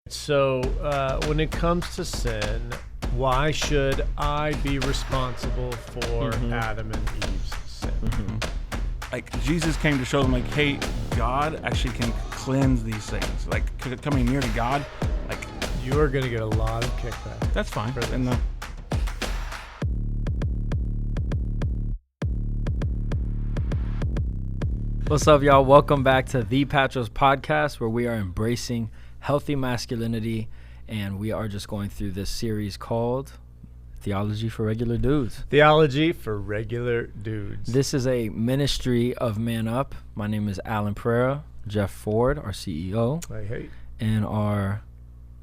So when it comes to sin, why should I be responsible for Adam and Eve's sin? Like, Jesus came to show them, like, hey, God actually can cleanse these things. Like, coming near to God, like, You are going to get a lot of kickback. that's fine. For this. And What's up, y'all? Welcome back to the Patros Podcast, where we are embracing healthy masculinity, and we are just going through this series called Theology for Regular Dudes. Theology for regular dudes. This is a ministry of Man Up. My name is Allan Pereira, Jeff Ford, our CEO, Hey. and our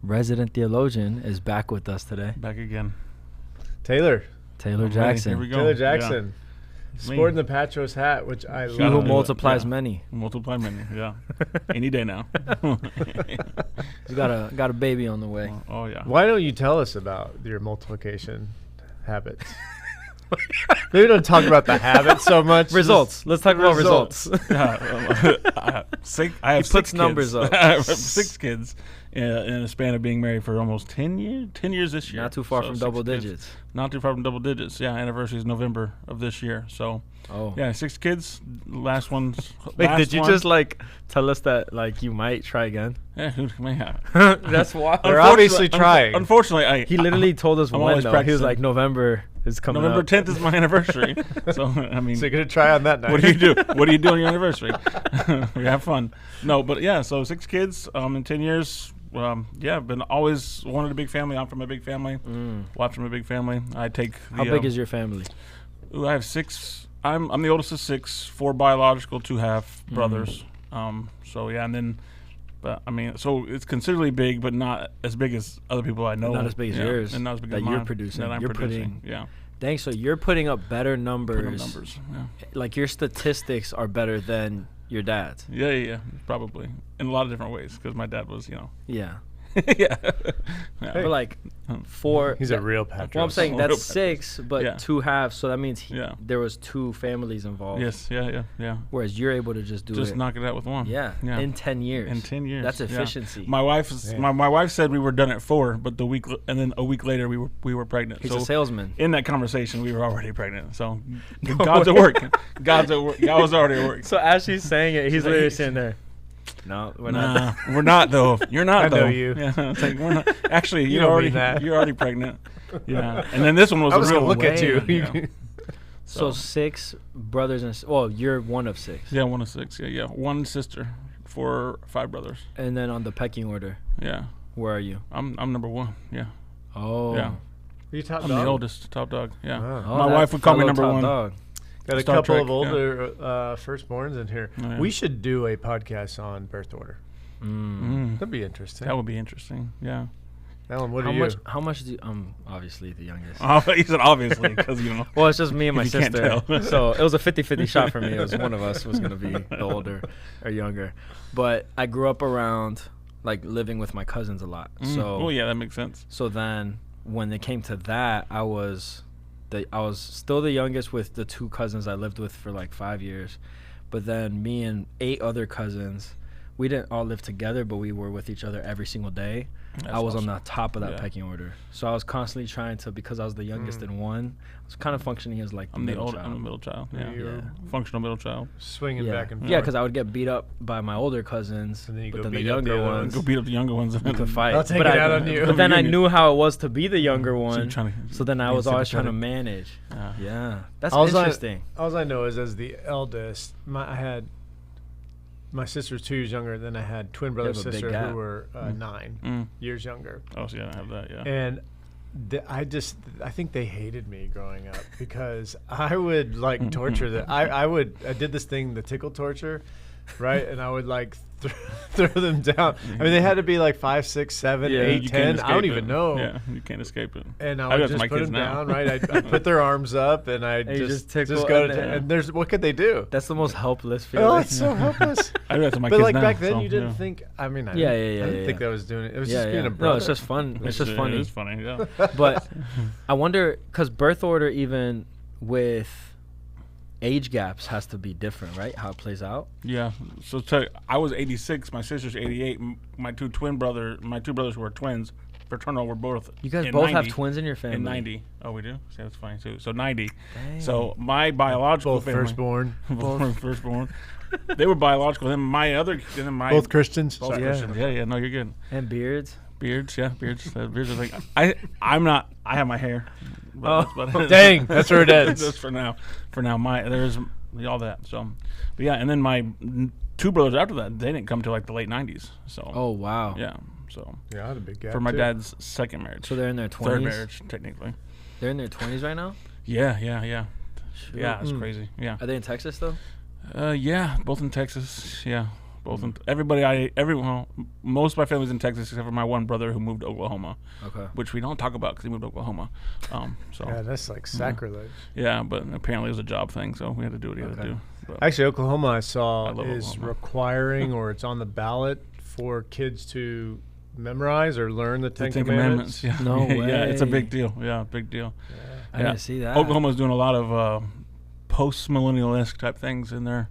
resident theologian is back with us today, back again. Taylor Jackson. Here we go. Taylor Jackson. Me. Sporting the Patros hat, which I He love. who do it. multiplies Yeah. many. Multiply many, yeah. Any day now. He's got a baby on the way. Oh, yeah. Why don't you tell us about your multiplication habits? Maybe don't talk about the habits so much. Results. Let's talk about results. Yeah, I have He puts six numbers kids. up. I have 6 kids in a span of being married for almost 10 years. 10 years this year. Not too far So from 6 double kids. digits. Not too far from double digits. Yeah, anniversary is November of this year. So, Oh. yeah, 6 kids. Last one's. Wait, last did you one- just tell us that you might try again? Yeah, who may have. That's wild. They're obviously trying. Unfortunately, He literally told us I'm when always though. He was practicing. like, November is coming November up. 10th is my anniversary. So, I mean. So you're going to try on that night. What do you do? What do you do on your anniversary? We have fun. No, but yeah, so 6 kids in 10 years. Yeah, been always wanted a big family. I'm from a big family. Wife from a big family. I take the, How big is your family? I have 6. I'm the oldest of 6, 4 biological, 2 half brothers. So yeah, and then, but I mean, so it's considerably big, but not as big as other people I know. Not as big as yours and not as big that as you're mine, producing. That I'm You're producing. putting- Yeah, Dang, so you're putting up better numbers. putting up numbers. Yeah. Like your statistics are better than your dad's. Yeah, probably in a lot of different ways because my dad was, Yeah. yeah. But like 4. He's a real Patros. Well, I'm saying Real that's Patros. 6, but Yeah. 2 halves. So that means Yeah. there was 2 families involved. Yes, yeah. Whereas you're able to just do Just it. knock it out with one. Yeah. Yeah. In 10 years. In 10 years. That's yeah. efficiency. My wife's Yeah. my wife said we were done at 4, but and then a week later we were pregnant. He's so a salesman. in that conversation we were already pregnant. So God's at work. God's at work. God was already at work. So as she's saying it, he's like- literally sitting there. No, we're not. Nah, we're not though. You're not I though. know you. Yeah, it's like we're not. Actually, You you're don't already mean that. you're already pregnant. Yeah, and then this one was I a was real going to one. look at you. Yeah. So 6 brothers and well, you're one of 6. Yeah, 1 of 6. Yeah. 1 sister, 5 brothers. And then on the pecking order, Yeah, where are you? I'm number 1. Yeah, Oh. yeah. You top I'm dog? the oldest, top dog. Yeah. Wow. Oh, My that wife would call me fellow number top 1. Dog. Got a Star couple Trek, of older firstborns in here. Oh, yeah. We should do a podcast on birth order. That'd be interesting. That would be interesting. Yeah. Alan, what How are much? you? How much do? Obviously the youngest. He said obviously because Well, it's just me and my If you can't sister. tell. So it was a 50-50 shot for me. It was one of us was gonna be the older or younger. But I grew up around living with my cousins a lot. So well, yeah, that makes sense. So then when it came to that, I was still the youngest with the 2 cousins I lived with for 5 years. But then me and 8 other cousins, we didn't all live together, but we were with each other every single day. I was on the top of that pecking order. So I was constantly trying to, because I was the youngest in one, I was kind of functioning as the I'm the middle old. child. I'm the middle child. Yeah. You're Functional middle child. swinging back and forth. Yeah, because I would get beat up by my older cousins, And then you but go then the beat up the younger other ones Go beat up the younger ones. you could fight. I'll take but it out on you. But then I You- knew how it was to be the younger you're one. trying So then I be was always trying to sympathetic. manage. Yeah. Yeah, that's All interesting. All I know is as the eldest, my sister's 2 years younger. Then I had twin brother and have a big sister gap. who were 9 Mm. years younger. Oh, so yeah, I have that. Yeah. And I think they hated me growing up because I would torture them. I did this thing, the tickle torture, right? And I would throw them down. I mean, they had to be 5, 6, 7, Yeah, 8, You 10. can't I don't escape even it. know. Yeah, you can't escape it. And I I do would that to just my put kids them now. down, right? I'd put their arms up, and I'd And you just tickle go and to. then- And there's what could they do? That's the most helpless feeling. Oh, it's so helpless. I do that to my But kids now. back then, so, you didn't yeah. think. I mean, I Yeah, didn't, yeah, I didn't yeah, think yeah. that was doing it. It was yeah, just being a No, brother. it's just fun. It's just It funny. is funny. Yeah. But I wonder, because birth order, even with age gaps has to be different, right? How it plays out. Yeah. So I was 86. My sister's 88. My two brothers who were twins, fraternal, were both. You guys in both 90, have twins in your family. In 90. Oh, we do? See, that's funny too. So 90. Dang. So my biological Both family. firstborn. Both firstborn. They were biological. Then Both Christians. Both Sorry. Christians. Yeah. No, you're good. And beards. Beards. Beards are like I'm not. I have my hair. Oh, dang! That's where it ends. Just for now. There's all that. So, but yeah, and then my two brothers after that, they didn't come till like the late 90s. So. Oh wow. Yeah. So. Yeah, I had a big gap For my too. dad's second marriage. So they're in their 20s. Third marriage, technically. They're in their 20s right now. Yeah. Shoot. Yeah, it's crazy. Yeah. Are they in Texas though? Yeah, both in Texas. Yeah, both in most of my family's in Texas except for my one brother who moved to Oklahoma. Okay. Which we don't talk about because he moved to Oklahoma. So. Yeah, that's like sacrilege. Yeah, but apparently it was a job thing, so we had to do what he had to do. But Actually, Oklahoma I saw love is Oklahoma. requiring, or it's on the ballot for kids to memorize or learn the Ten Commandments. Yeah. No Yeah, it's a way. big deal. Yeah, big deal. I didn't see that. Oklahoma's doing a lot of post-millennial-esque type things in their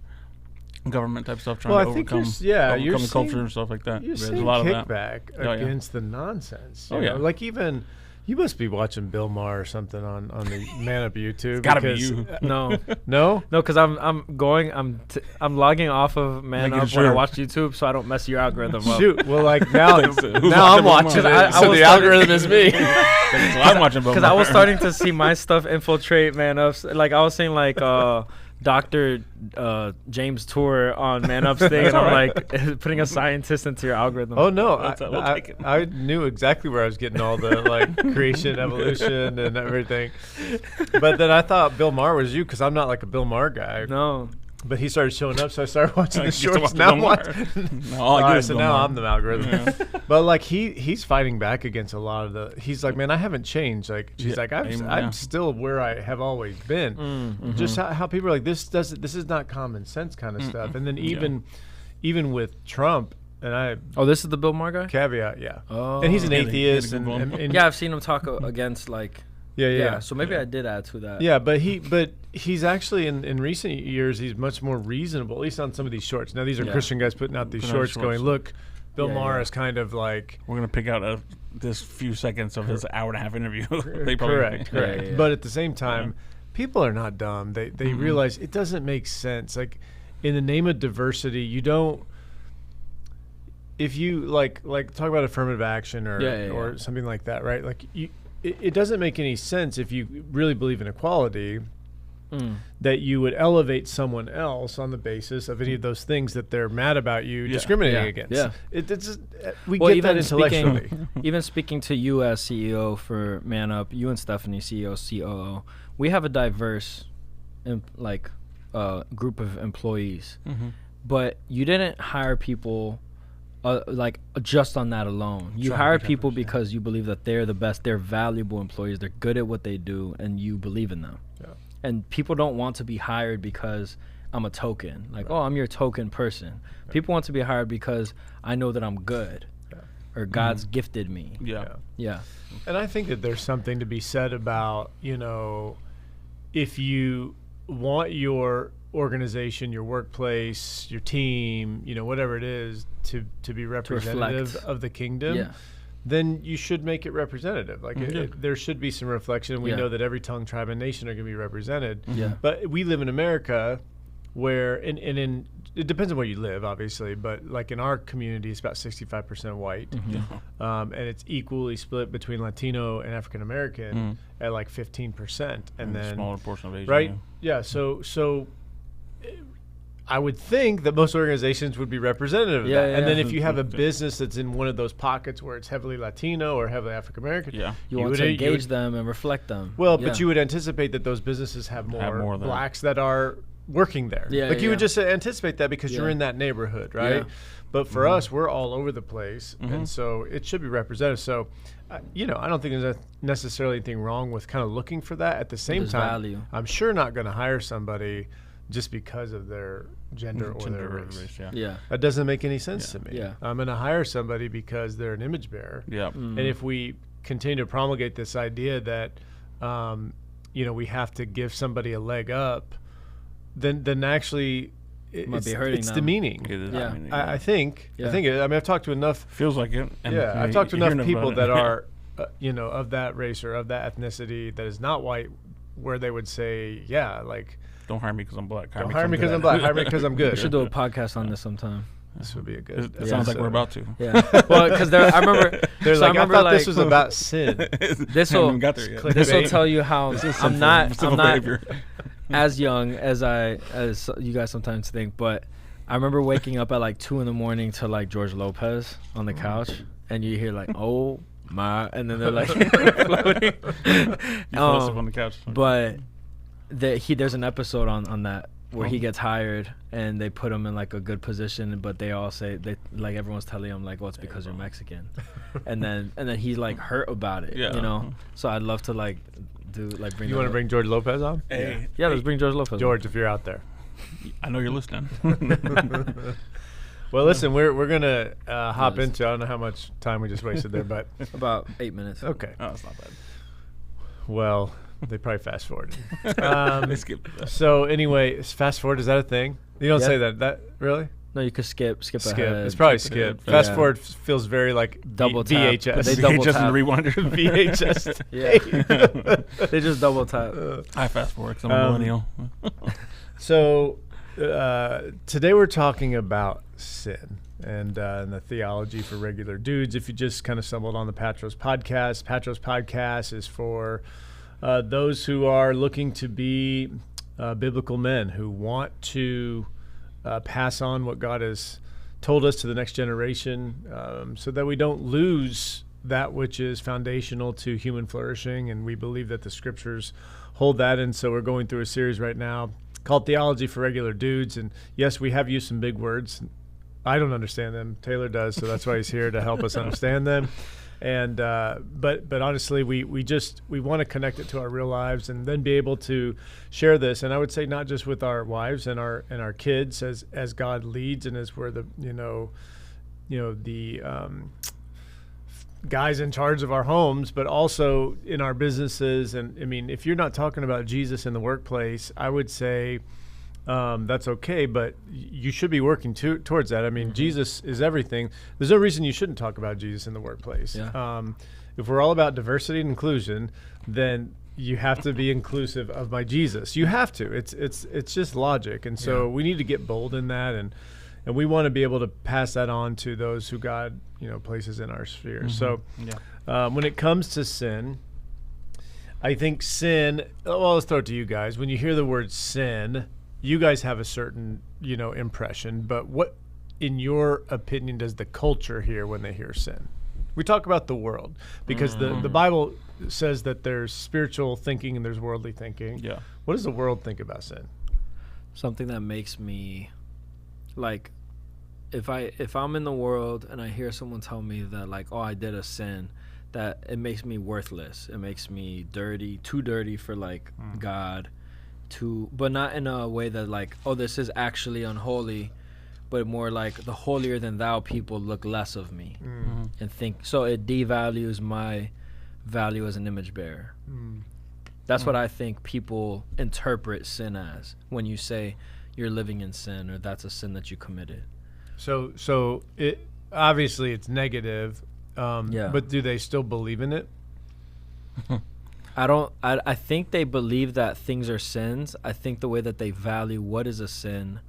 government type stuff, trying Well, to I think overcome you're the culture seeing- and stuff like that. You're There's seeing a lot of that. kickback Oh, yeah. against the nonsense. Oh, you yeah. know? Like even you must be watching Bill Maher or something on the Man Up YouTube. Gotta be because- you. No, No. because I'm logging off of Man Making Up when I sure. watch YouTube, so I don't mess your algorithm up. Shoot. Well, like now, Who's now I'm watching watching Bill it. Maher? I So was the starting- algorithm is me. So I'm watching Because I was starting to see my stuff infiltrate Man Up's. Like I was seeing like Dr. James Tour on Man Up's thing, and I'm like putting a scientist into your algorithm. Oh no, We'll take it. I knew exactly where I was getting all the like creation, evolution, and everything. But then I thought Bill Maher was you because I'm not like a Bill Maher guy. No. But he started showing up, so I started watching the You still shorts. watch Now Bill Maher. No, all I get Alright, is so Bill now Maher. I'm the algorithm. But like he's fighting back against a lot of the. He's like, man, I haven't changed. Like she's Yeah, like, I'm yeah. still where I have always been. Mm-hmm. Just how people are like, this is not common sense kind of stuff. And then even with Trump, and I Oh, this is the Bill Maher guy. caveat, yeah. Oh. And he's an Yeah, atheist, he had a good one. and Yeah, I've seen him talk against like. yeah. So maybe I did add to that. Yeah, but he's actually in recent years he's much more reasonable, at least on some of these shorts. Now these are Yeah. Christian guys putting out these Putting out shorts, shorts. going, look, Bill Yeah, Maher yeah. is kind of like We're gonna pick out this few seconds of his hour and a half interview. They probably- correct. yeah. But at the same time, people are not dumb. They realize it doesn't make sense. Like in the name of diversity, you don't. If you like talk about affirmative action or something like that, right? Like it doesn't make any sense if you really believe in equality. That you would elevate someone else on the basis of any of those things that they're mad about you discriminating Yeah. against. Yeah. It's just, we Well, get that even intellectually. Even speaking to you as CEO for Man Up, you and Stephanie, CEO, COO, we have a diverse, group of employees. Mm-hmm. But you didn't hire people, just on that alone. You hire people because you believe that they're the best, they're valuable employees, they're good at what they do, and you believe in them. Yeah. And people don't want to be hired because I'm a token. Like, oh, I'm your token person. People want to be hired because I know that I'm good. Or God's gifted me. Yeah. And I think that there's something to be said about, if you want your organization, your workplace, your team, whatever it is, to be representative of the kingdom, then you should make it representative. Like there should be some reflection. We know that every tongue, tribe, and nation are going to be represented. Yeah. But we live in America where, and it depends on where you live, obviously, but like in our community, it's about 65% white. And it's equally split between Latino and African American at like 15%. And then smaller portion of Asian. right? Yeah. So I would think that most organizations would be representative of that. And then if you have a business that's in one of those pockets where it's heavily Latino or heavily African American, You want to engage them and reflect them. Well, but you would anticipate that those businesses have more of that. blacks that are working there. Yeah, you would just anticipate that because you're in that neighborhood, right? Yeah. But for us, we're all over the place, and so it should be representative. So, I don't think there's necessarily anything wrong with kind of looking for that. At the same There's time, value. I'm sure not going to hire somebody just because of their gender or their race. Yeah. That doesn't make any sense to me. Yeah. I'm going to hire somebody because they're an image bearer. Yeah. And if we continue to promulgate this idea that, we have to give somebody a leg up then actually Might be hurting it's them. demeaning. It is Yeah. demeaning, I think. Yeah. I think. I mean, I've talked to enough. feels like it. And, Yeah, you know, I've talked to you're enough hearing people about that it. are, of that race or of that ethnicity that is not white, where they would say, yeah, like, Don't hire me because I'm black. don't hire me because I'm black. Hire me because I'm We good. should do a podcast on this sometime. This would be a good. It sounds like we're about to. Yeah. Well, because I remember. They're so like, I remember thought like this was about sin. this Haven't will even got there yet. this will Clickbait. tell you how I'm Sinful not behavior. as young as you guys sometimes think, but I remember waking up at like 2 a.m. to like George Lopez on the couch, and you hear like, oh my, and then they're like floating. You fell asleep on the couch. But there's an episode on that where he gets hired and they put him in like a good position, but they all say like everyone's telling him like, well, it's because you're Mexican, and then he's like hurt about it, Yeah. you know. So I'd love to like do like bring. You want to bring George Lopez on? Hey, Yeah, let's bring George Lopez. George, if you're out there. I know you're listening. Well, listen, we're gonna hop Yes. into. I don't know how much time we just wasted there, but About 8 minutes. okay. Oh, it's not bad. Well, they probably fast forwarded. They skipped that. So anyway, fast forward, is that a thing? You don't Yeah. say that. That really? No, you could skip Skip. ahead. It's probably skip skip. ahead. Fast Yeah. forward feels very like Double tap, VHS. but they double just tap. rewinder. VHS. Yeah. They just double tap. I fast forward because I'm a Um, millennial. So today we're talking about sin and the theology for regular dudes. If you just kind of stumbled on the Patros Podcast is for those who are looking to be biblical men who want to pass on what God has told us to the next generation, so that we don't lose that which is foundational to human flourishing. And we believe that the scriptures hold that. And so we're going through a series right now called Theology for Regular Dudes. And yes, we have used some big words. I don't understand them. Taylor does, so that's why he's here to help us understand them. And but honestly, we want to connect it to our real lives and then be able to share this. And I would say not just with our wives and our kids as God leads and as we're the the guys in charge of our homes, but also in our businesses. And I mean, if you're not talking about Jesus in the workplace, I would say that's okay, but you should be working towards that. I mean, Jesus is everything. There's no reason you shouldn't talk about Jesus in the workplace. Yeah. If we're all about diversity and inclusion, then you have to be inclusive of my Jesus. You have to. It's just logic. And so we need to get bold in that, and we want to be able to pass that on to those who God places in our sphere. So when it comes to sin, I think sin, well, let's throw it to you guys. When you hear the word sin, you guys have a certain, impression, but what, in your opinion, does the culture hear when they hear sin? We talk about the world because the Bible says that there's spiritual thinking and there's worldly thinking. Yeah. What does the world think about sin? Something that makes me like, if I'm in the world and I hear someone tell me that like, oh, I did a sin, that it makes me worthless. It makes me dirty, too dirty for like God. But not in a way that like, oh, this is actually unholy, but more like the holier than thou people look less of me and think, so it devalues my value as an image bearer. That's what I think people interpret sin as when you say you're living in sin or that's a sin that you committed. So it obviously it's negative, but do they still believe in it? I think they believe that things are sins. I think the way that they value what is a sin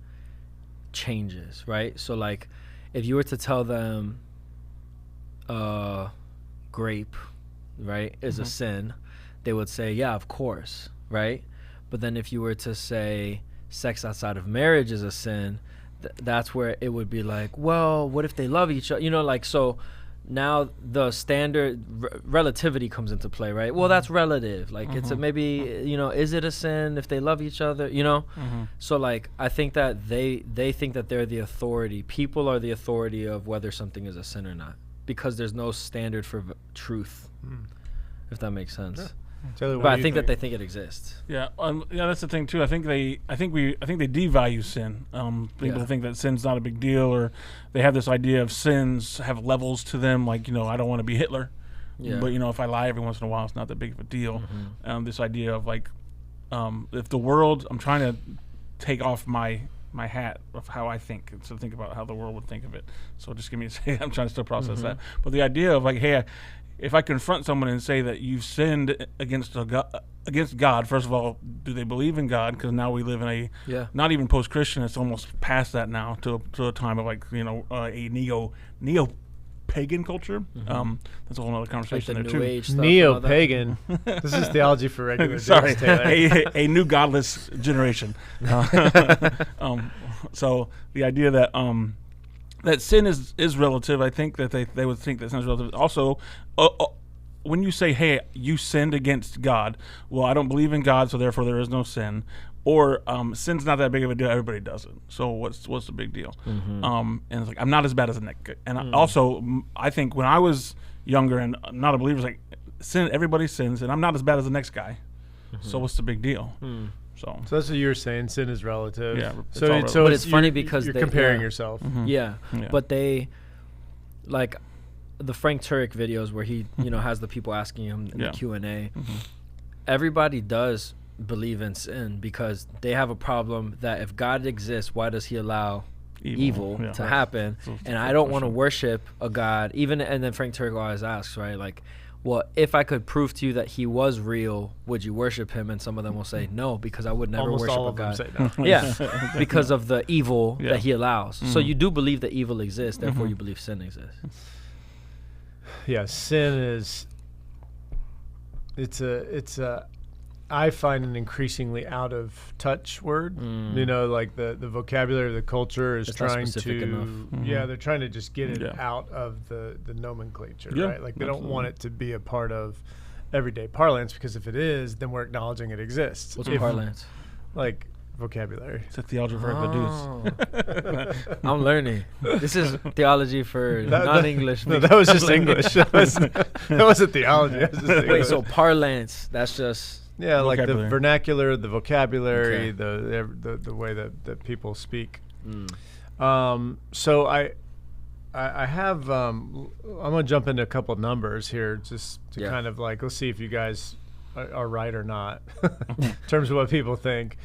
changes, right? So like if you were to tell them grape, right, is a sin, they would say, yeah, of course, right? But then if you were to say sex outside of marriage is a sin, that's where it would be like, well, what if they love each other? Like, so now the standard relativity comes into play, right? Well, that's relative. Like it's maybe, is it a sin if they love each other, So like, I think that they think that they're the authority. People are the authority of whether something is a sin or not, because there's no standard for truth, if that makes sense. Yeah. Taylor, But I think that they think it exists. Yeah, that's the thing too. I think they devalue sin. People think that sin's not a big deal, or they have this idea of sins have levels to them. Like, I don't want to be Hitler, but if I lie every once in a while, it's not that big of a deal. This idea of like, if the world, I'm trying to take off my hat of how I think, and to think about how the world would think of it. So just give me a second. I'm trying to still process that. But the idea of like, hey, if I confront someone and say that you've sinned against God, first of all, do they believe in God? Because now we live in a not even post-Christian. It's almost past that now to a time of like a neo-pagan culture. That's a whole other conversation like there New too. Neo-pagan. This is theology for regular Sorry, dudes, Taylor. a new godless generation. So the idea that that sin is relative. I think that they would think that sin is relative. Also, when you say, hey, you sinned against God, well, I don't believe in God, so therefore there is no sin. Or sin's not that big of a deal. Everybody does it. So what's the big deal? And it's like, I'm not as bad as the next guy. And I think when I was younger and not a believer, it's like, sin, everybody sins, and I'm not as bad as the next guy. So what's the big deal? So that's what you were saying. Sin is relative. Yeah. So but it's funny because you're they, comparing yourself. Yeah. But they, like, the Frank Turek videos where he, has the people asking him in the Q&A. Everybody does believe in sin because they have a problem that if God exists, why does he allow evil to happen? And I don't want to worship a God. And then Frank Turek always asks, right, like, well, if I could prove to you that he was real, would you worship him? And some of them will say no, because I would never Almost worship all a of God. them say no. Yeah, because of the evil that he allows. So you do believe that evil exists, therefore you believe sin exists. Yeah, sin is. It's a. I find an increasingly out of touch word. Like the vocabulary of the culture is it's not trying specific to. enough. Yeah, they're trying to just get it out of the nomenclature, right? Like they don't want it to be a part of everyday parlance, because if it is, then we're acknowledging it exists. What's parlance? Like vocabulary. It's a theology for the dudes. I'm learning. This is theology for non-English. No, that was just English. That wasn't theology. That was just English. Wait, so parlance, that's just... Yeah, like the vernacular, the vocabulary, the way that people speak. So I have I'm gonna jump into a couple of numbers here just to kind of like, let's see if you guys are right or not in terms of what people think.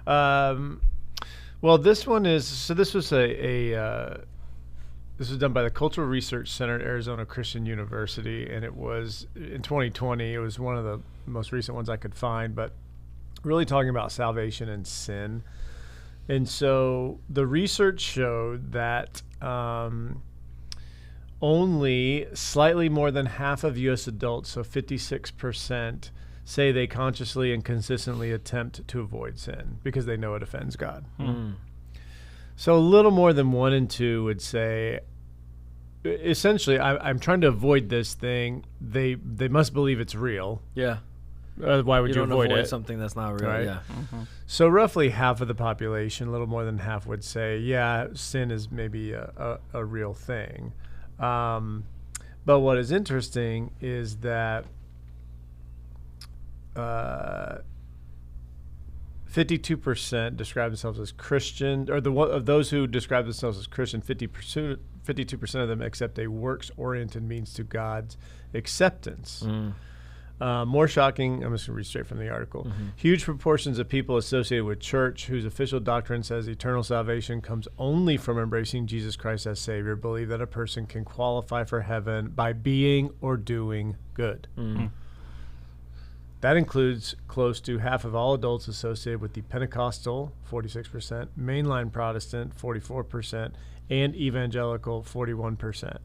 Well, this one is, so this was this was done by the Cultural Research Center at Arizona Christian University, and it was in 2020. It was one of the most recent ones I could find, but really talking about salvation and sin. And so the research showed that only slightly more than half of U.S. adults, so 56%, say they consciously and consistently attempt to avoid sin because they know it offends God. So a little more than 1 in 2 would say, essentially, I'm trying to avoid this thing. They must believe it's real. Yeah. Why would you avoid it? Something that's not real, right? Yeah. So roughly half of the population, a little more than half, would say, yeah, sin is maybe a real thing. But what is interesting is that 52% describe themselves as Christian, or of those who describe themselves as Christian, 52% of them accept a works-oriented means to God's acceptance. More shocking, I'm just going to read straight from the article. Huge proportions of people associated with church whose official doctrine says eternal salvation comes only from embracing Jesus Christ as Savior believe that a person can qualify for heaven by being or doing good. That includes close to half of all adults associated with the Pentecostal, 46%, mainline Protestant, 44%, and evangelical, 41%.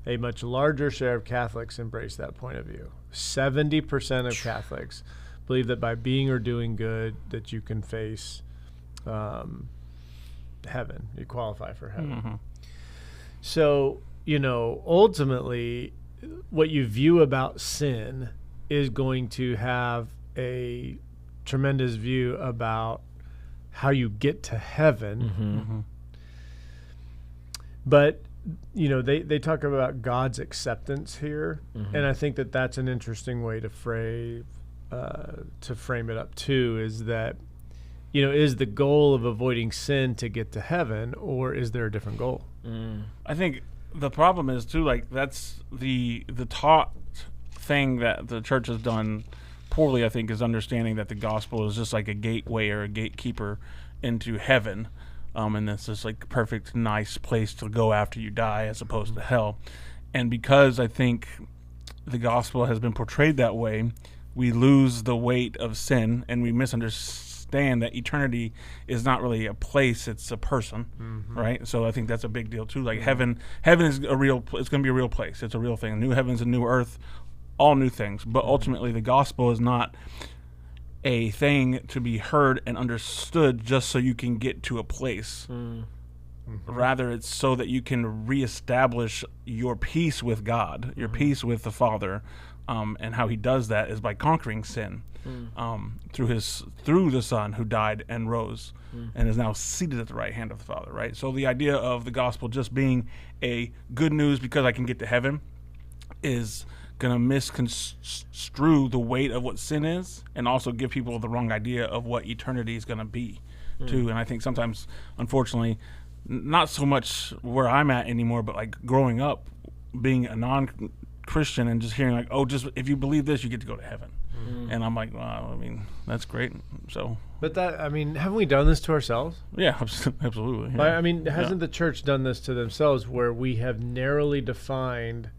A much larger share of Catholics embrace that point of view. 70% of Catholics believe that by being or doing good that you can face heaven. You qualify for heaven. So, ultimately, what you view about sin is going to have a tremendous view about how you get to heaven. But they talk about God's acceptance here, and I think that that's an interesting way to frame it up too. Is that is the goal of avoiding sin to get to heaven, or is there a different goal? I think the problem is too, like, that's the taught thing that the church has done poorly, I think, is understanding that the gospel is just like a gateway or a gatekeeper into heaven, and that's just like perfect, nice place to go after you die, as opposed to hell. And because I think the gospel has been portrayed that way, we lose the weight of sin, and we misunderstand that eternity is not really a place; it's a person, right? So I think that's a big deal too. Like heaven is a real. It's going to be a real place. It's a real thing. New heavens and new earth, all new things. But ultimately, the gospel is not a thing to be heard and understood just so you can get to a place. Rather, it's so that you can reestablish your peace with God, your peace with the Father, and how he does that is by conquering sin through the Son who died and rose and is now seated at the right hand of the Father, right? So the idea of the gospel just being a good news because I can get to heaven is going to misconstrue the weight of what sin is, and also give people the wrong idea of what eternity is going to be too. And I think sometimes, unfortunately, not so much where I'm at anymore, but like growing up being a non-Christian and just hearing like, oh, just if you believe this, you get to go to heaven. And I'm like, wow, I mean, that's great. So, but that, I mean, haven't we done this to ourselves? Yeah, absolutely. Yeah. I mean, hasn't the church done this to themselves, where we have narrowly defined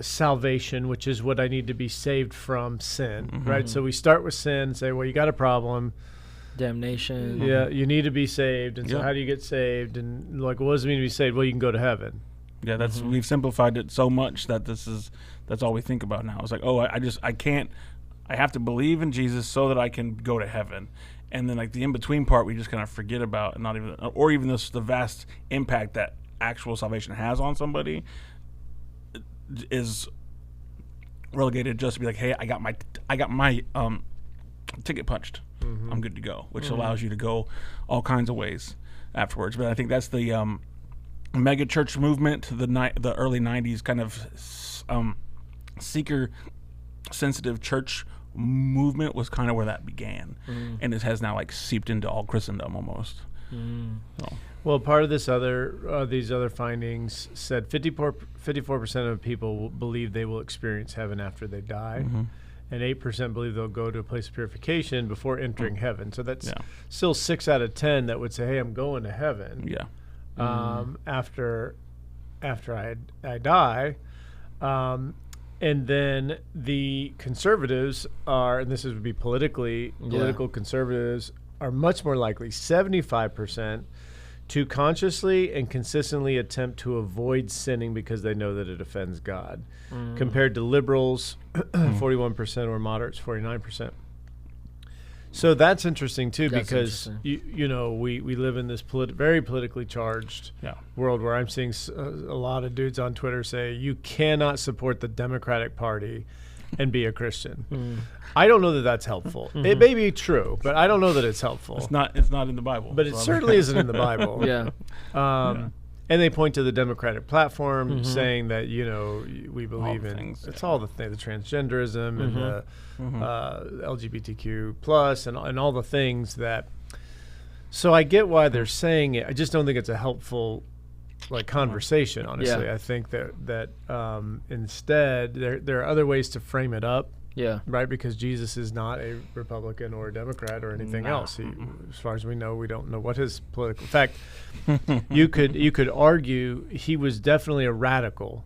salvation, which is what I need to be saved from sin, right? So we start with sin, say, well, you got a problem, damnation. Yeah, you need to be saved, and so how do you get saved? And like, what does it mean to be saved? Well, you can go to heaven. Yeah, that's we've simplified it so much that that's all we think about now. It's like, oh, I have to believe in Jesus so that I can go to heaven. And then like the in-between part we just kind of forget about, and not even, or even the vast impact that actual salvation has on somebody is relegated just to be like, hey, I got my ticket punched. I'm good to go, which allows you to go all kinds of ways afterwards. But I think that's the mega church movement, the early 90s kind of seeker sensitive church movement was kind of where that began, and it has now like seeped into all Christendom almost. So. Well, part of these other findings said 54% of people believe they will experience heaven after they die, and 8% believe they'll go to a place of purification before entering heaven. So that's still 6 out of 10 that would say, "Hey, I'm going to heaven." Yeah. After I die, and then the conservatives are, and this would be political conservatives are much more likely, 75%, to consciously and consistently attempt to avoid sinning because they know that it offends God, compared to liberals, 41%, or moderates, 49%. So that's interesting too, because you know we live in this very politically charged world where I'm seeing a lot of dudes on Twitter say you cannot support the Democratic Party and be a Christian. I don't know that that's helpful. It may be true, but I don't know that it's helpful. It's not in the Bible. But it certainly isn't in the Bible. And they point to the Democratic platform, saying that, you know, we believe in things, it's all the transgenderism and the LGBTQ plus and all the things that. So I get why they're saying it. I just don't think it's a helpful conversation. Honestly, I think that instead there are other ways to frame it up. Yeah. Right, because Jesus is not a Republican or a Democrat or anything else. He, as far as we know, we don't know what his political. In fact, you could argue he was definitely a radical.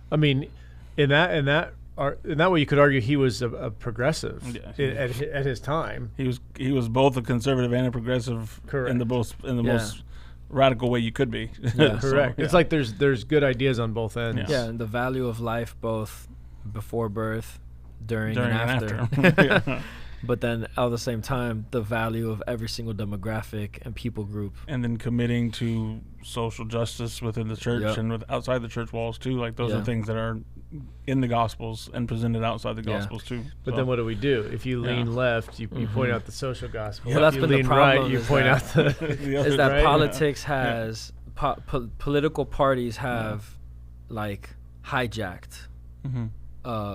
I mean, in that way, you could argue he was a progressive at his time. He was both a conservative and a progressive. Correct. in the most radical way you could be. Correct. It's like there's good ideas on both ends. Yeah, and the value of life both before birth, during and after. But then at the same time, the value of every single demographic and people group. And then committing to social justice within the church and outside the church walls too. Like those are things that are in the Gospels and presented outside the Gospels too. But then what do we do? If you lean left, you point out the social gospel. Well, that's been the problem. Right, you point out the is that right? Politics has political parties have hijacked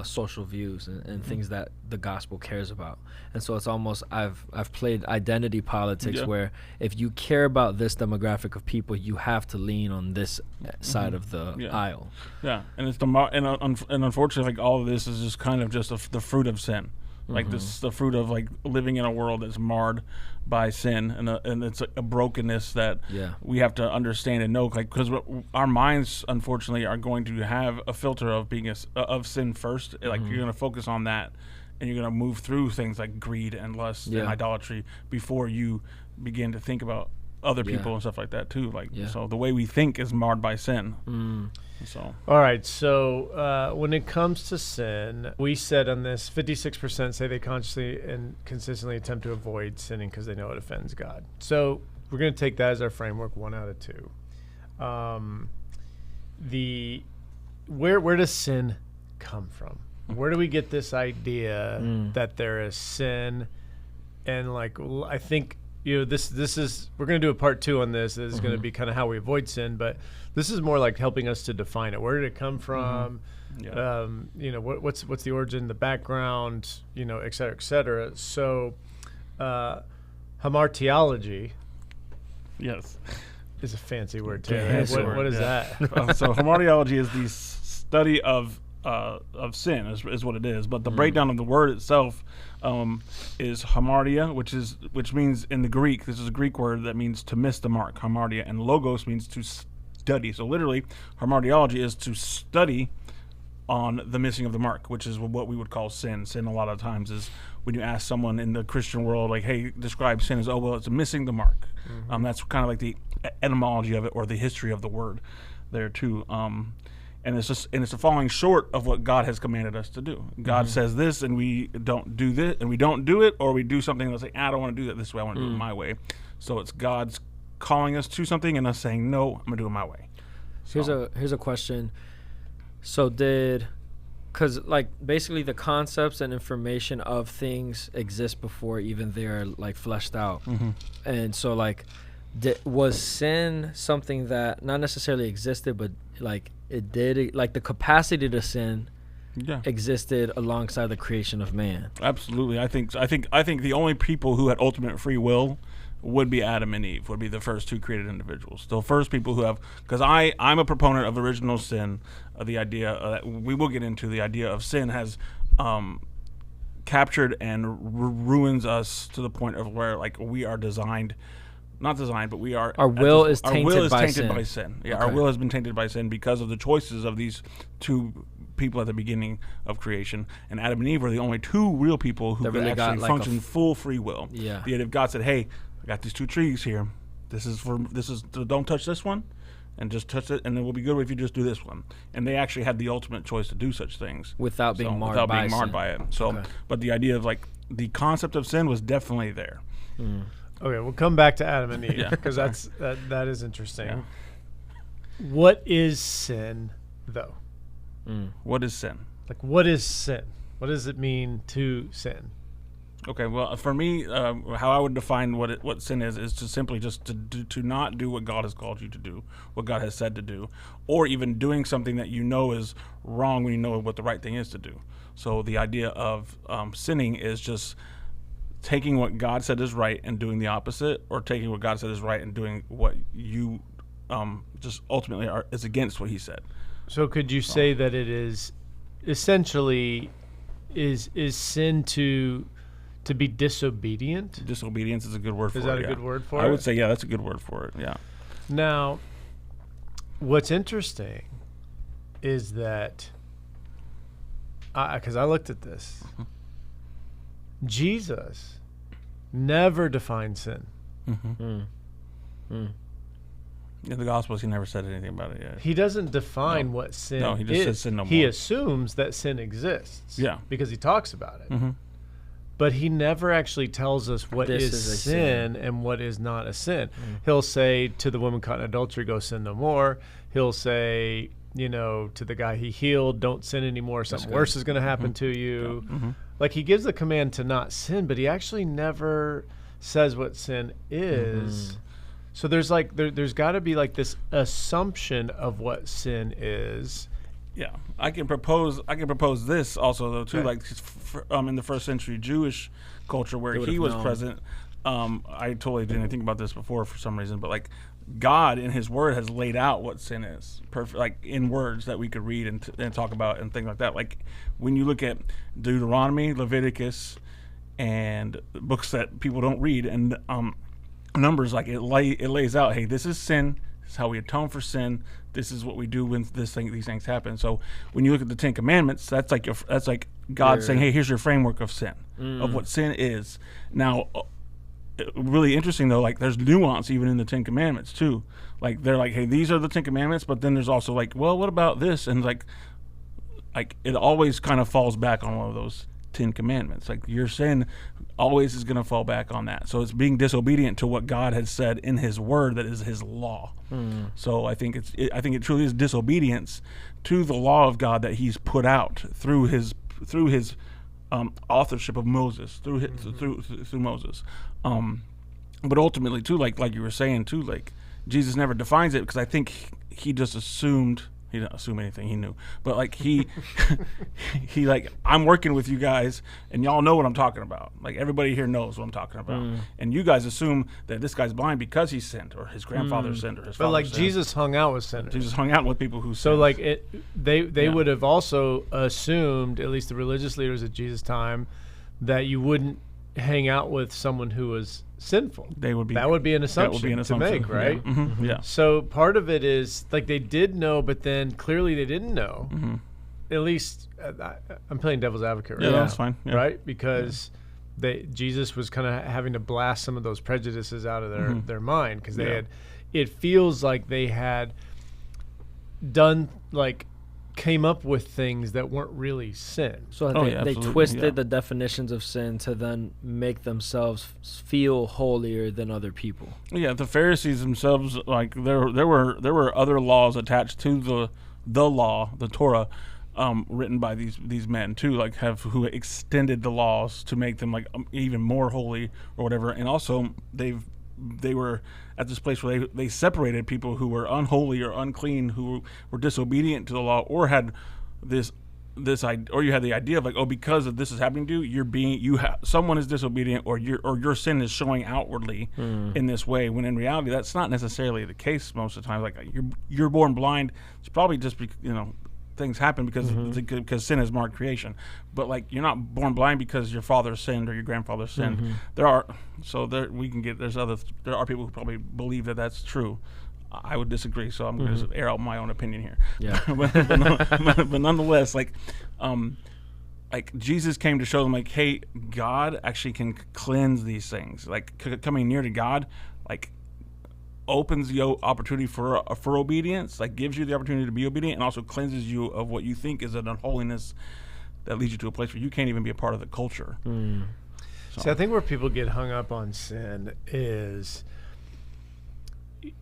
social views and things that the gospel cares about. And so it's almost I've played identity politics where if you care about this demographic of people, you have to lean on this side of the aisle. Yeah, and it's and unfortunately, all of this is just kind of just the fruit of sin. Like this is the fruit of like living in a world that's marred by sin, and it's a brokenness that we have to understand and know, like, because our minds unfortunately are going to have a filter of being of sin first. Like you're going to focus on that, and you're going to move through things like greed and lust and idolatry before you begin to think about other people and stuff like that too. Like so the way we think is marred by sin. So all right, so when it comes to sin, we said on this 56% say they consciously and consistently attempt to avoid sinning because they know it offends God. So we're going to take that as our framework, 1 out of 2. Where does sin come from? Where do we get this idea that there is sin? And like, I think, you know, this is, we're going to do a part 2 on this. This is going to be kind of how we avoid sin, but this is more like helping us to define it. Where did it come from? You know, what's the origin, the background, you know, et cetera, et cetera. So, hamartiology. Yes. Is a fancy word, Taylor. What is that? So hamartiology is the study of sin is what it is, but the breakdown of the word itself is hamartia, which means in the Greek, this is a Greek word that means to miss the mark, hamartia, and logos means to study. So literally, hamartiology is to study on the missing of the mark, which is what we would call sin. Sin a lot of times is when you ask someone in the Christian world, like, hey, describe sin as, oh, well, it's missing the mark. That's kind of like the etymology of it, or the history of the word there too. And it's falling short of what God has commanded us to do. God says this, and we don't do this, and we don't do it, or we do something that's like, I don't want to do that this way. I want to do it my way. So it's God's calling us to something, and us saying, no, I'm gonna do it my way. So. Here's a question. So because like basically the concepts and information of things exist before even they're like fleshed out, and so like was sin something that not necessarily existed, but like it did, like the capacity to sin existed alongside the creation of man? Absolutely. I think the only people who had ultimate free will would be Adam and Eve, would be the first 2 created individuals. The first people who have, because I'm a proponent of original sin, the idea that we will get into, the idea of sin has captured and ruins us to the point of where like we are not designed, but we are. Our will is tainted by sin. Yeah, our will has been tainted by sin because of the choices of these 2 people at the beginning of creation. And Adam and Eve were the only 2 real people who could really actually function full free will. Yeah. The idea of God said, hey, I got these 2 trees here. Don't touch this one, and just touch it, and it will be good if you just do this one. And they actually had the ultimate choice to do such things without being marred by it. So, but the idea of like the concept of sin was definitely there. Okay, we'll come back to Adam and Eve because that is interesting. Yeah. What is sin, though? What is sin? Like, what is sin? What does it mean to sin? Okay, well, for me, how I would define what sin is to simply just to not do what God has called you to do, what God has said to do, or even doing something that you know is wrong when you know what the right thing is to do. So the idea of sinning is just taking what God said is right and doing the opposite, or taking what God said is right and doing what you just ultimately is against what He said. So could you say that it is essentially is sin to be disobedient? Disobedience is a good word for it. Is that a good word for it? I would say, yeah, that's a good word for it, yeah. Now, what's interesting is that, because I looked at this, Jesus never defined sin. In the Gospels, He never said anything about it yet. He doesn't define what sin is. No, He just says sin no more. He assumes that sin exists. Yeah. Because He talks about it. But He never actually tells us what is sin and what is not a sin. He'll say to the woman caught in adultery, go sin no more. He'll say, to the guy He healed, don't sin anymore. Something worse is going to happen to you. Yeah. Like He gives the command to not sin, but He actually never says what sin is. So there's got to be like this assumption of what sin is. Yeah, I can propose this also though too. Okay. Like in the first century Jewish culture where He was present, I totally didn't think about this before for some reason, but like God in His Word has laid out what sin is, perfect, like in words that we could read and talk about and things like that. Like when you look at Deuteronomy, Leviticus, and books that people don't read, and Numbers, like it lays out, hey, this is sin. This is how we atone for sin. This is what we do when these things happen. So when you look at the Ten Commandments, that's like God saying, hey, here's your framework of sin, of what sin is. Now, really interesting though, like there's nuance even in the Ten Commandments too. Like they're like, hey, these are the Ten Commandments, but then there's also like, well, what about this? And like it always kind of falls back on one of those Ten Commandments. Like your sin always is going to fall back on that. So it's being disobedient to what God has said in His Word, that is His law. So I think it truly is disobedience to the law of God that He's put out through His authorship of Moses, through Moses. But ultimately too, like you were saying too, like Jesus never defines it, because I think he just assumed. He didn't assume anything, he knew. But like he like, I'm working with you guys and y'all know what I'm talking about. Like everybody here knows what I'm talking about. And you guys assume that this guy's blind because he sinned, or his grandfather sinned, or his father sinned. Jesus hung out with sinners. Jesus hung out with people who sinned. So like they would have also assumed, at least the religious leaders at Jesus' time, that you wouldn't hang out with someone who was sinful. That would be an assumption to make, right? Yeah. So part of it is like they did know, but then clearly they didn't know. At least I'm playing devil's advocate, right? Yeah, that's fine. Yeah. Right? Because Jesus was kind of having to blast some of those prejudices out of their mind, because it feels like they had done, like, came up with things that weren't really sin. So they twisted the definitions of sin to then make themselves feel holier than other people. Yeah, the Pharisees themselves, like there were other laws attached to the law, the Torah, written by these men too, like who extended the laws to make them like even more holy or whatever. And also they were at this place where they separated people who were unholy or unclean, who were disobedient to the law, or had or you had the idea of like, oh, because of this is happening to you, someone is disobedient, or your sin is showing outwardly in this way. When in reality, that's not necessarily the case most of the time. Like you're born blind. It's probably just things happen because sin is marked creation, but like you're not born blind because your father sinned or your grandfather sinned. There are people who probably believe that that's true. I would disagree, so I'm going to air out my own opinion here. Yeah. but nonetheless, like Jesus came to show them, like, hey, God actually can cleanse these things. Like coming near to God, like, opens the opportunity for obedience, like gives you the opportunity to be obedient, and also cleanses you of what you think is an unholiness that leads you to a place where you can't even be a part of the culture. So I think where people get hung up on sin is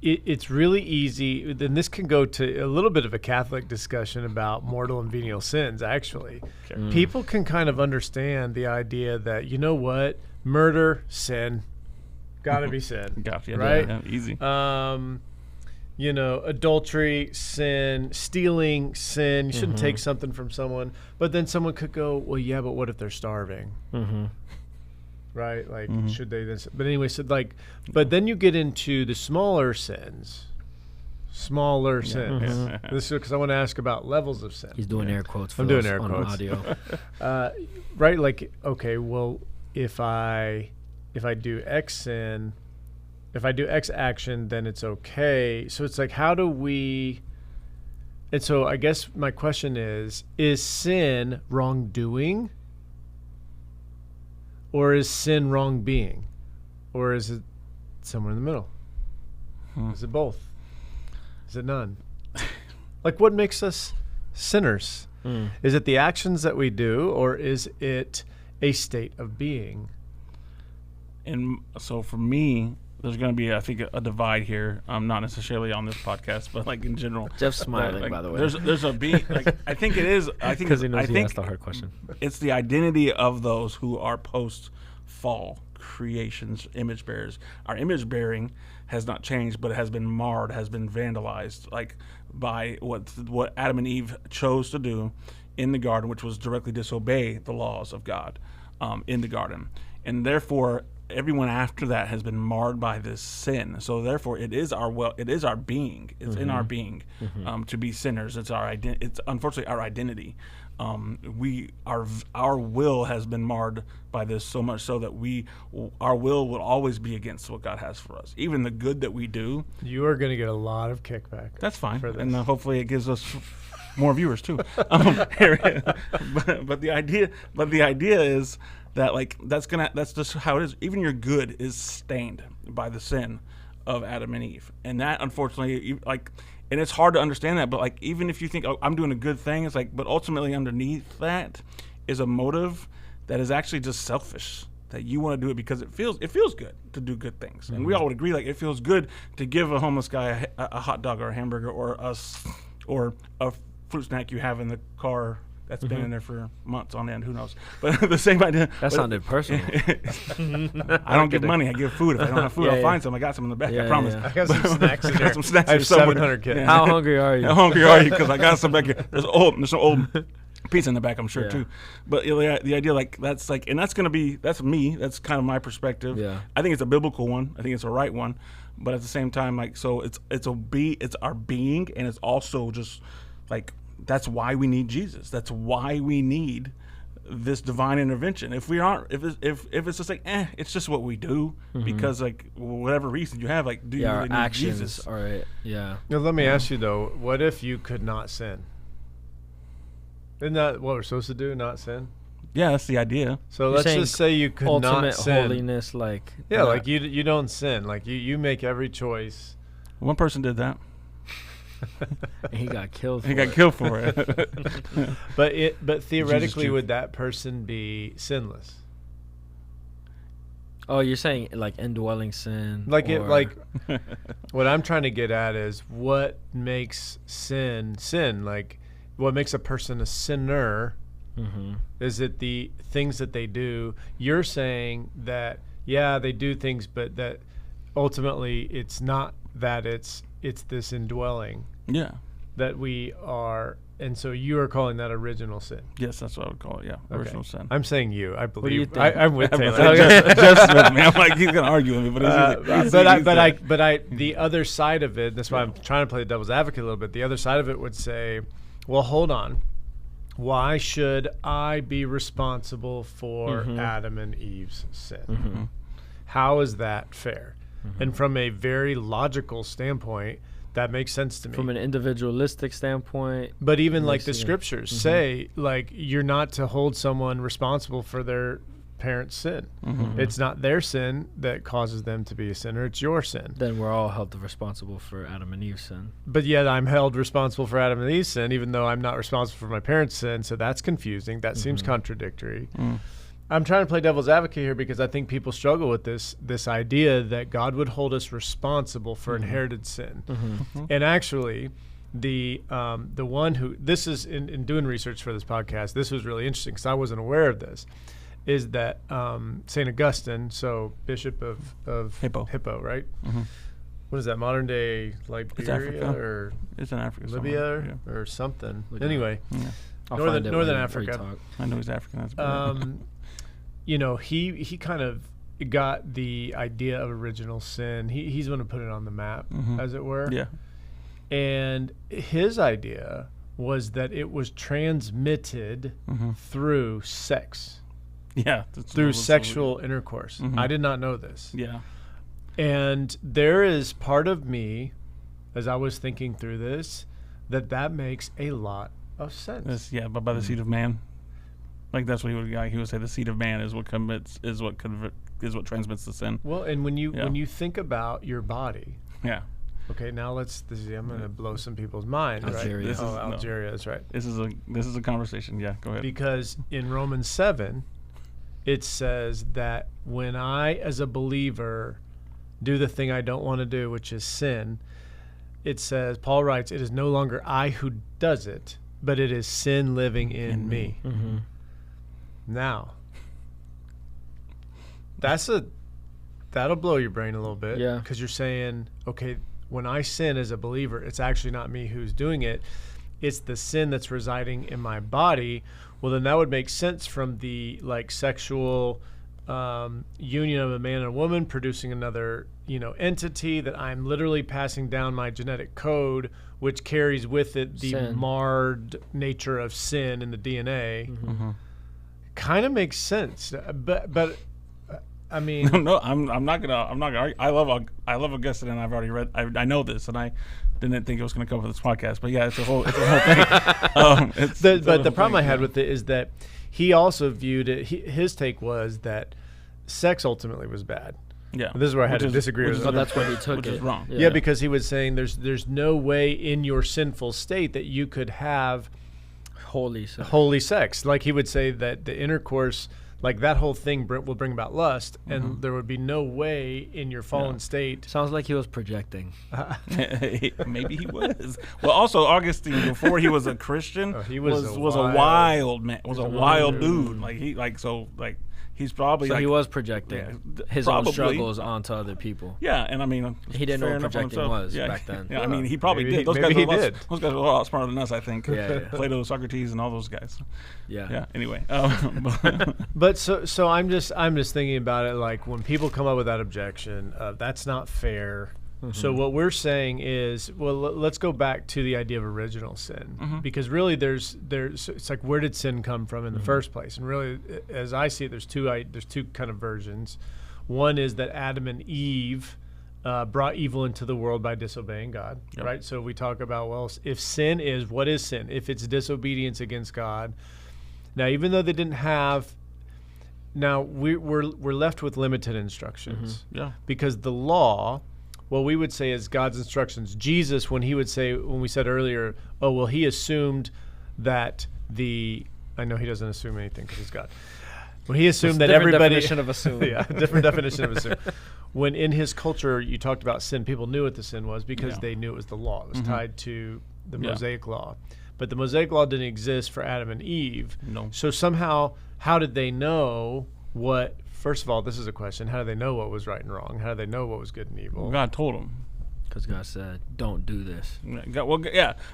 it's really easy. Then this can go to a little bit of a Catholic discussion about mortal and venial sins, actually. Okay. People can kind of understand the idea that, you know what, murder, sin, gotta be sin. Gotcha. Right? Yeah, easy. Adultery, sin, stealing, sin. You shouldn't take something from someone. But then someone could go, well, yeah, but what if they're starving? Right? Like, should they then? But anyway, so like, but then you get into the smaller sins. This is because I want to ask about levels of sin. He's doing air quotes. I'm doing air on quotes. Audio. Right? Like, okay, well, if I do X sin, if I do X action, then it's okay. So it's like, how do we? And so I guess my question is sin wrongdoing? Or is sin wrong being? Or is it somewhere in the middle? Is it both? Is it none? Like, what makes us sinners? Is it the actions that we do, or is it a state of being? And so for me, there's going to be, I think, a divide here. Not necessarily on this podcast, but like in general. Jeff's smiling, by the way. There's a being. Like, I think it is. I think because he knows he asked the hard question. It's the identity of those who are post-fall creations, image bearers. Our image bearing has not changed, but it has been marred, has been vandalized, like by what Adam and Eve chose to do in the garden, which was directly disobey the laws of God in the garden. And therefore, everyone after that has been marred by this sin. So therefore, it is our being. It's in our being to be sinners. It's our It's unfortunately our identity. Our will has been marred by this so much so that our will will always be against what God has for us. Even the good that we do. You are going to get a lot of kickback. That's fine, for this. and hopefully it gives us more viewers too. But the idea is that that's just how it is. Even your good is stained by the sin of Adam and Eve, and that unfortunately, and it's hard to understand that. But even if you think, oh, I'm doing a good thing, it's but ultimately underneath that is a motive that is actually just selfish. That you want to do it because it feels good to do good things, and we all would agree. It feels good to give a homeless guy a hot dog or a hamburger or a fruit snack you have in the car that's been in there for months on end. Who knows? But the same idea. That sounded personal. I don't give money. I give food. If I don't have food, I'll find some. I got some in the back. I promise. I got some snacks in I there. got some snacks. I have 700 kids. Yeah. How hungry are you? How hungry are you? Because I got some back here. There's some old pizza in the back, I'm sure too. But the idea, and that's me. That's kind of my perspective. Yeah. I think it's a biblical one. I think it's a right one. But at the same time, so it's our being, and it's also just that's why we need Jesus. That's why we need this divine intervention. If we aren't, if it's just it's just what we do because whatever reason you have, do you really need actions, Jesus? All right. Yeah. Now, let me ask you though, what if you could not sin? Isn't that what we're supposed to do? Not sin? Yeah, that's the idea. So You're let's just say you could ultimate not sin. holiness, you don't sin. You make every choice. One person did that. and he got killed. He got killed for it. But theoretically, Jesus would that person be sinless? Oh, you're saying indwelling sin? What I'm trying to get at is what makes sin? What makes a person a sinner? Is it the things that they do? You're saying that they do things, but that ultimately it's not that it's this indwelling. Yeah. That we are, and so you are calling that original sin. Yes, that's what I would call it. Yeah, original sin. I'm saying you. I believe. What do you think? I'm with Taylor. Just with me. I'm he's gonna argue with me, but the other side of it. That's why I'm trying to play the devil's advocate a little bit. The other side of it would say, well, hold on. Why should I be responsible for Adam and Eve's sin? How is that fair? And from a very logical standpoint, that makes sense to me. From an individualistic standpoint. But even the scriptures say, you're not to hold someone responsible for their parents' sin. It's not their sin that causes them to be a sinner. It's your sin. Then we're all held responsible for Adam and Eve's sin. But yet I'm held responsible for Adam and Eve's sin, even though I'm not responsible for my parents' sin. So that's confusing. That seems contradictory. I'm trying to play devil's advocate here because I think people struggle with this idea that God would hold us responsible for inherited sin. And actually, the one who, this is in doing research for this podcast, this was really interesting because I wasn't aware of this, is that St. Augustine, so Bishop of Hippo, right? What is that, modern day Liberia or it's in Africa, Libya or something? Anyway, Northern Africa. I know he's African. That's he kind of got the idea of original sin. He's going to put it on the map, as it were. Yeah. And his idea was that it was transmitted through sex. Yeah. Through sexual intercourse. I did not know this. Yeah. And there is part of me, as I was thinking through this, that makes a lot of sense. But by the seed of man. That's what he would say. The seed of man is what transmits the sin. Well, and when you think about your body, Okay, now I'm going to blow some people's minds. Algeria. Right? Algeria is right. This is a conversation. Yeah, go ahead. Because in Romans 7, it says that when I, as a believer, do the thing I don't want to do, which is sin, it says, Paul writes, it is no longer I who does it, but it is sin living in me. Now, that'll blow your brain a little bit. Yeah. Because you're saying, okay, when I sin as a believer, it's actually not me who's doing it. It's the sin that's residing in my body. Well, then that would make sense from the sexual union of a man and a woman producing another, entity, that I'm literally passing down my genetic code, which carries with it the Sin. marred nature of sin in the DNA. Mm-hmm. Kind of makes sense, but I mean, No, I'm not gonna argue. I love Augustine, and I've already read. I know this, and I didn't think it was gonna come for this podcast. But yeah, it's a whole thing. But the problem I had with it is that he also viewed it. His take was that sex ultimately was bad. Yeah, This is where I had to disagree with him. But that's where he took which it. is wrong. Yeah, because he was saying there's no way in your sinful state that you could have Holy sex. holy sex. Like he would say that the intercourse, like that whole thing will bring about lust, and there would be no way in your fallen state. Sounds like he was projecting. Maybe he was. Well, also Augustine, before he was a Christian, he was a wild wild man. Was a wild dude. He's probably So like, he was projecting his probably. own struggles onto other people. Yeah, and I mean, He didn't know fair what enough on projecting himself. was Yeah, back then. Yeah, I mean, he probably Maybe did. Those he guys did. are a lot smarter than us, I think. Yeah. Plato, Socrates, and all those guys. Yeah. Yeah. Anyway, But so I'm just thinking about it, like when people come up with that objection, that's not fair. So what we're saying is, well, let's go back to the idea of original sin, because really there's it's like, where did sin come from in the first place? And really, as I see it, there's two kind of versions. One is that Adam and Eve brought evil into the world by disobeying God, right? So we talk about, well, if sin is, what is sin? If it's disobedience against God. Now, even though they didn't have, now we're left with limited instructions, yeah. because the law, what we would say is God's instructions. Jesus, when we said earlier, oh, well, he assumed that I know he doesn't assume anything because he's God. When he assumed that everybody, definition of assume. yeah, different definition of assume. When in his culture you talked about sin, people knew what the sin was because they knew it was the law. It was tied to the Mosaic law. But the Mosaic law didn't exist for Adam and Eve. No. So somehow, how did they know what? First of all, this is a question. How do they know what was right and wrong? How do they know what was good and evil? Well, God told him. Because God said, don't do this.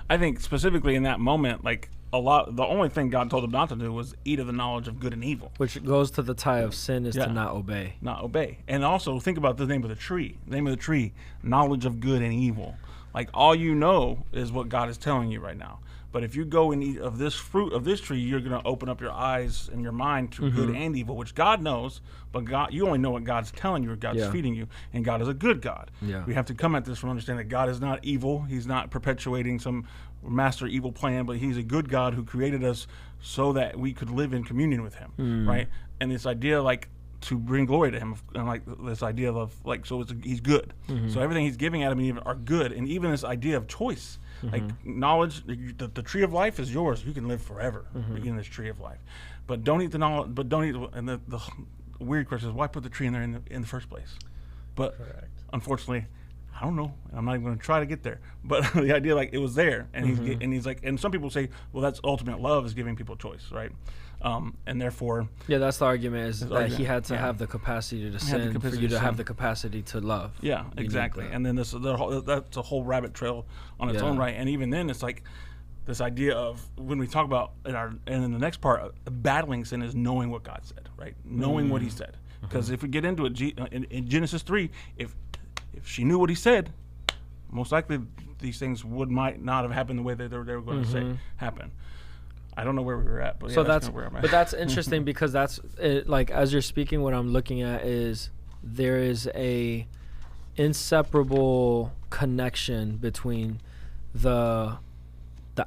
I think specifically in that moment, like the only thing God told him not to do was eat of the knowledge of good and evil. Which goes to the tie of sin is Yeah. to not obey. Not obey. And also think about the name of the tree. The name of the tree, knowledge of good and evil. Like all you know is what God is telling you right now. But if you go and eat of this fruit of this tree, you're going to open up your eyes and your mind to good and evil, which God knows. But you only know what God's telling you or God's feeding you. And God is a good God. Yeah. We have to come at this from understanding that God is not evil. He's not perpetuating some master evil plan, but he's a good God who created us so that we could live in communion with him, right? And this idea, like, to bring glory to him, and like this idea of like, so he's good. So everything he's giving Adam and Eve are good, and even this idea of choice, like knowledge, the tree of life is yours. You can live forever in this tree of life, but don't eat the knowledge. But don't eat. And the weird question is, why put the tree in there in the first place? But unfortunately, I don't know. I'm not even going to try to get there. But the idea, like, it was there, and he's like, and some people say, well, that's ultimate love, is giving people choice, right? And therefore, that's the argument, is that argument. he had to have the capacity to sin for you to have the capacity to love. Yeah, You exactly. need that. And then that's a whole rabbit trail on its own right. And even then, it's like this idea of, when we talk about and in the next part, battling sin is knowing what God said, right? Knowing what he said. Because if we get into it, in Genesis 3, if she knew what he said, most likely these things might not have happened the way that they were going to say happen. I don't know where we were at, but So that's kind of where I'm at. but that's interesting because that's it, like, as you're speaking, what I'm looking at is there is a inseparable connection between the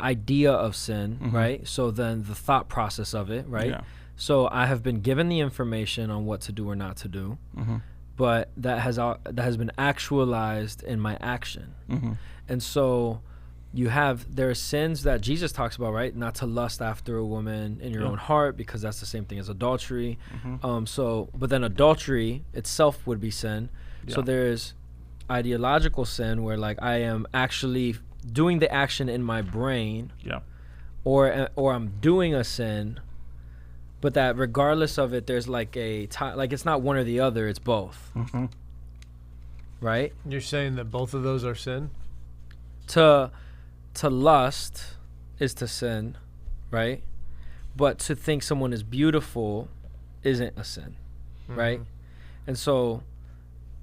idea of sin, right? So then the thought process of it, right? Yeah. So I have been given the information on what to do or not to do, but that has been actualized in my action, and so there are sins that Jesus talks about, right? Not to lust after a woman in your own heart, because that's the same thing as adultery. But then adultery itself would be sin. So there's ideological sin, where like I am actually doing the action in my brain, or I'm doing a sin, but that regardless of it, there's like like it's not one or the other, it's both. Right? You're saying that both of those are sin? To lust is to sin, right? But to think someone is beautiful isn't a sin. right? And so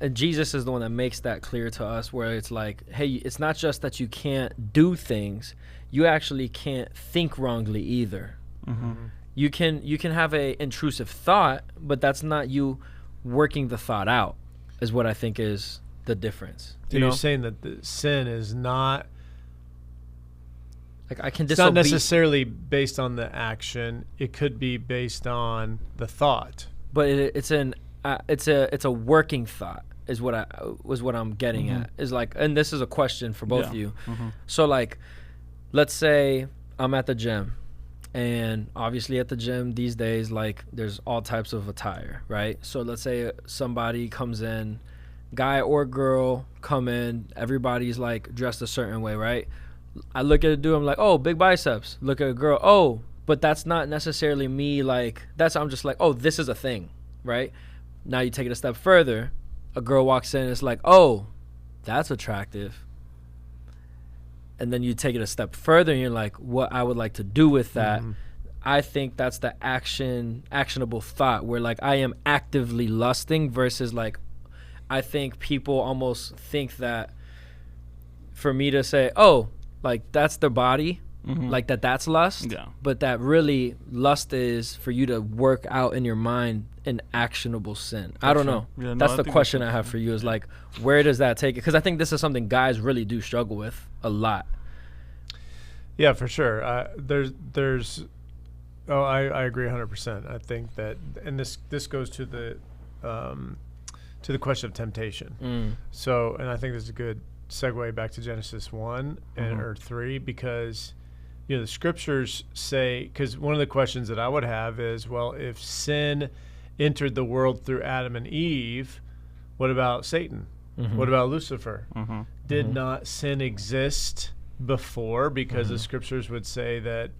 and Jesus is the one that makes that clear to us, where it's like, hey, it's not just that you can't do things, you actually can't think wrongly either. You can have a intrusive thought, but that's not you working the thought out, is what I think is the difference. So you're saying that the sin is not, like, I can it's not necessarily based on the action. It could be based on the thought. But it's a working thought is what I'm getting at. Is like, and this is a question for both of you. So like, let's say I'm at the gym, and obviously at the gym these days, like, there's all types of attire, right? So let's say somebody comes in, guy or girl come in, everybody's like dressed a certain way, right? I look at a dude, I'm like, oh, big biceps. Look at a girl, oh, but that's not necessarily me. Like, I'm just like, oh, this is a thing, right? Now you take it a step further, a girl walks in and it's like, oh, that's attractive. And then you take it a step further and you're like, what I would like to do with that. I think that's the actionable thought, where like I am actively lusting, versus like, I think people almost think that for me to say, oh, like that's their body, like that's lust. Yeah. But that really lust is for you to work out in your mind an actionable sin. I don't know. Yeah, that's the question I have for you, is like, where does that take it? Because I think this is something guys really do struggle with a lot. Yeah, for sure. I agree 100%. I think that, and this goes to the question of temptation. So, and I think this is a good segue back to Genesis 1 or 3, because the scriptures say, because one of the questions that I would have is, well, if sin entered the world through Adam and Eve, what about Satan? What about Lucifer? Did not sin exist before? Because the scriptures would say that,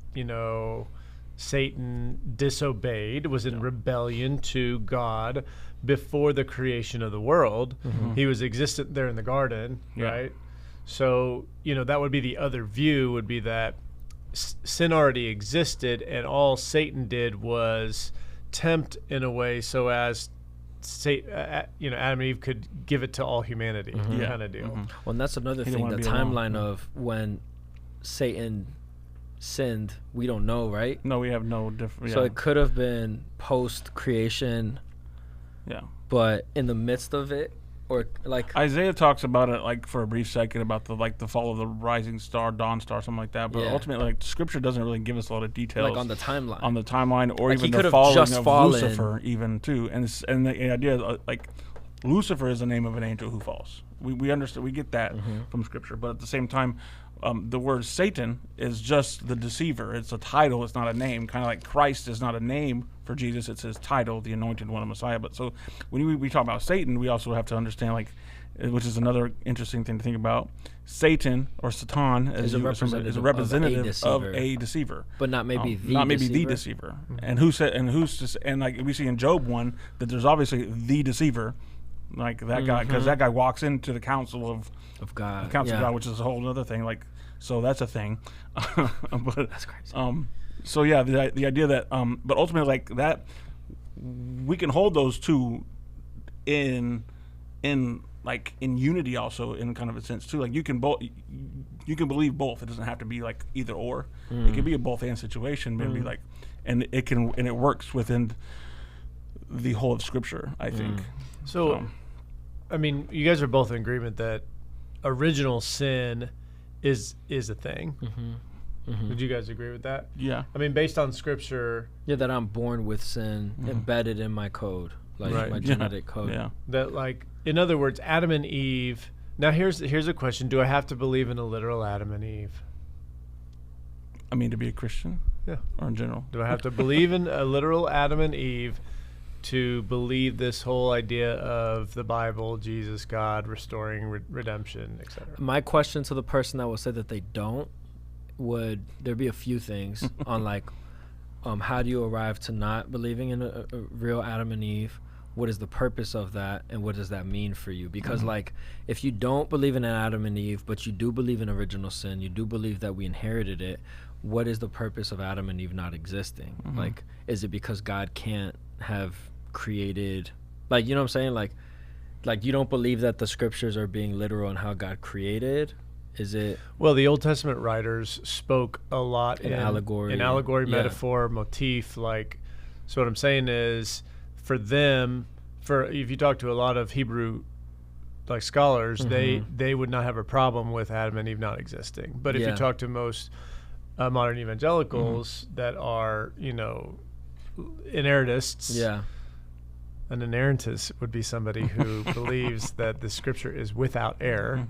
Satan disobeyed, was in rebellion to God before the creation of the world. He was existent there in the garden, right? So, that would be the other view, would be that sin already existed, and all Satan did was tempt in a way so as Adam and Eve could give it to all humanity, kind of deal. Well, and that's another thing, the timeline of when Satan sinned, we don't know, right? No, we have no different. So it could have been post-creation, but in the midst of it, or like Isaiah talks about it, like for a brief second, about the fall of the rising star, dawn star, something like that. But ultimately, like, Scripture doesn't really give us a lot of details, like on the timeline, or like even the falling of Lucifer, even too. And the idea, like, Lucifer is the name of an angel who falls. We understand, we get that from Scripture, but at the same time, the word Satan is just the deceiver. It's a title. It's not a name. Kind of like Christ is not a name for Jesus. It's his title, the anointed one of Messiah. But so when we talk about Satan, we also have to understand, like, which is another interesting thing to think about. Satan, or Satan, is a representative of a deceiver, but not maybe the deceiver. And and like we see in Job 1 that there's obviously the deceiver, like that guy, because that guy walks into the council of God, of God, which is a whole other thing. Like, so that's a thing. But that's crazy. So yeah, the idea that, but ultimately, like, that we can hold those two in unity, also, in kind of a sense too. Like, you can believe both. It doesn't have to be like either or. It can be a both and situation, maybe, like, and it works within the whole of Scripture, I think. So, I mean, you guys are both in agreement that original sin is a thing. Would you guys agree with that? Yeah. I mean, based on Scripture. Yeah, that I'm born with sin embedded in my code, like my genetic code. Yeah. That, like, in other words, Adam and Eve. Now, here's a question: do I have to believe in a literal Adam and Eve? I mean, to be a Christian? Yeah. Or in general? Do I have to believe in a literal Adam and Eve to believe this whole idea of the Bible, Jesus, God, restoring redemption, etc.? My question to the person that will say that they don't, would there be a few things on, like, how do you arrive to not believing in a real Adam and Eve? What is the purpose of that, and what does that mean for you? Because like, if you don't believe in an Adam and Eve, but you do believe in original sin, you do believe that we inherited it, what is the purpose of Adam and Eve not existing? Like, is it because God can't have created Like, you know what I'm saying? Like you don't believe that the scriptures are being literal in how God created? Is it? Well, the Old Testament writers spoke a lot in allegory, metaphor, motif. Like, so what I'm saying is, for them, if you talk to a lot of Hebrew like scholars, they would not have a problem with Adam and Eve not existing. But if you talk to most modern evangelicals that are, inerrantists, an inerrantist would be somebody who believes that the scripture is without error.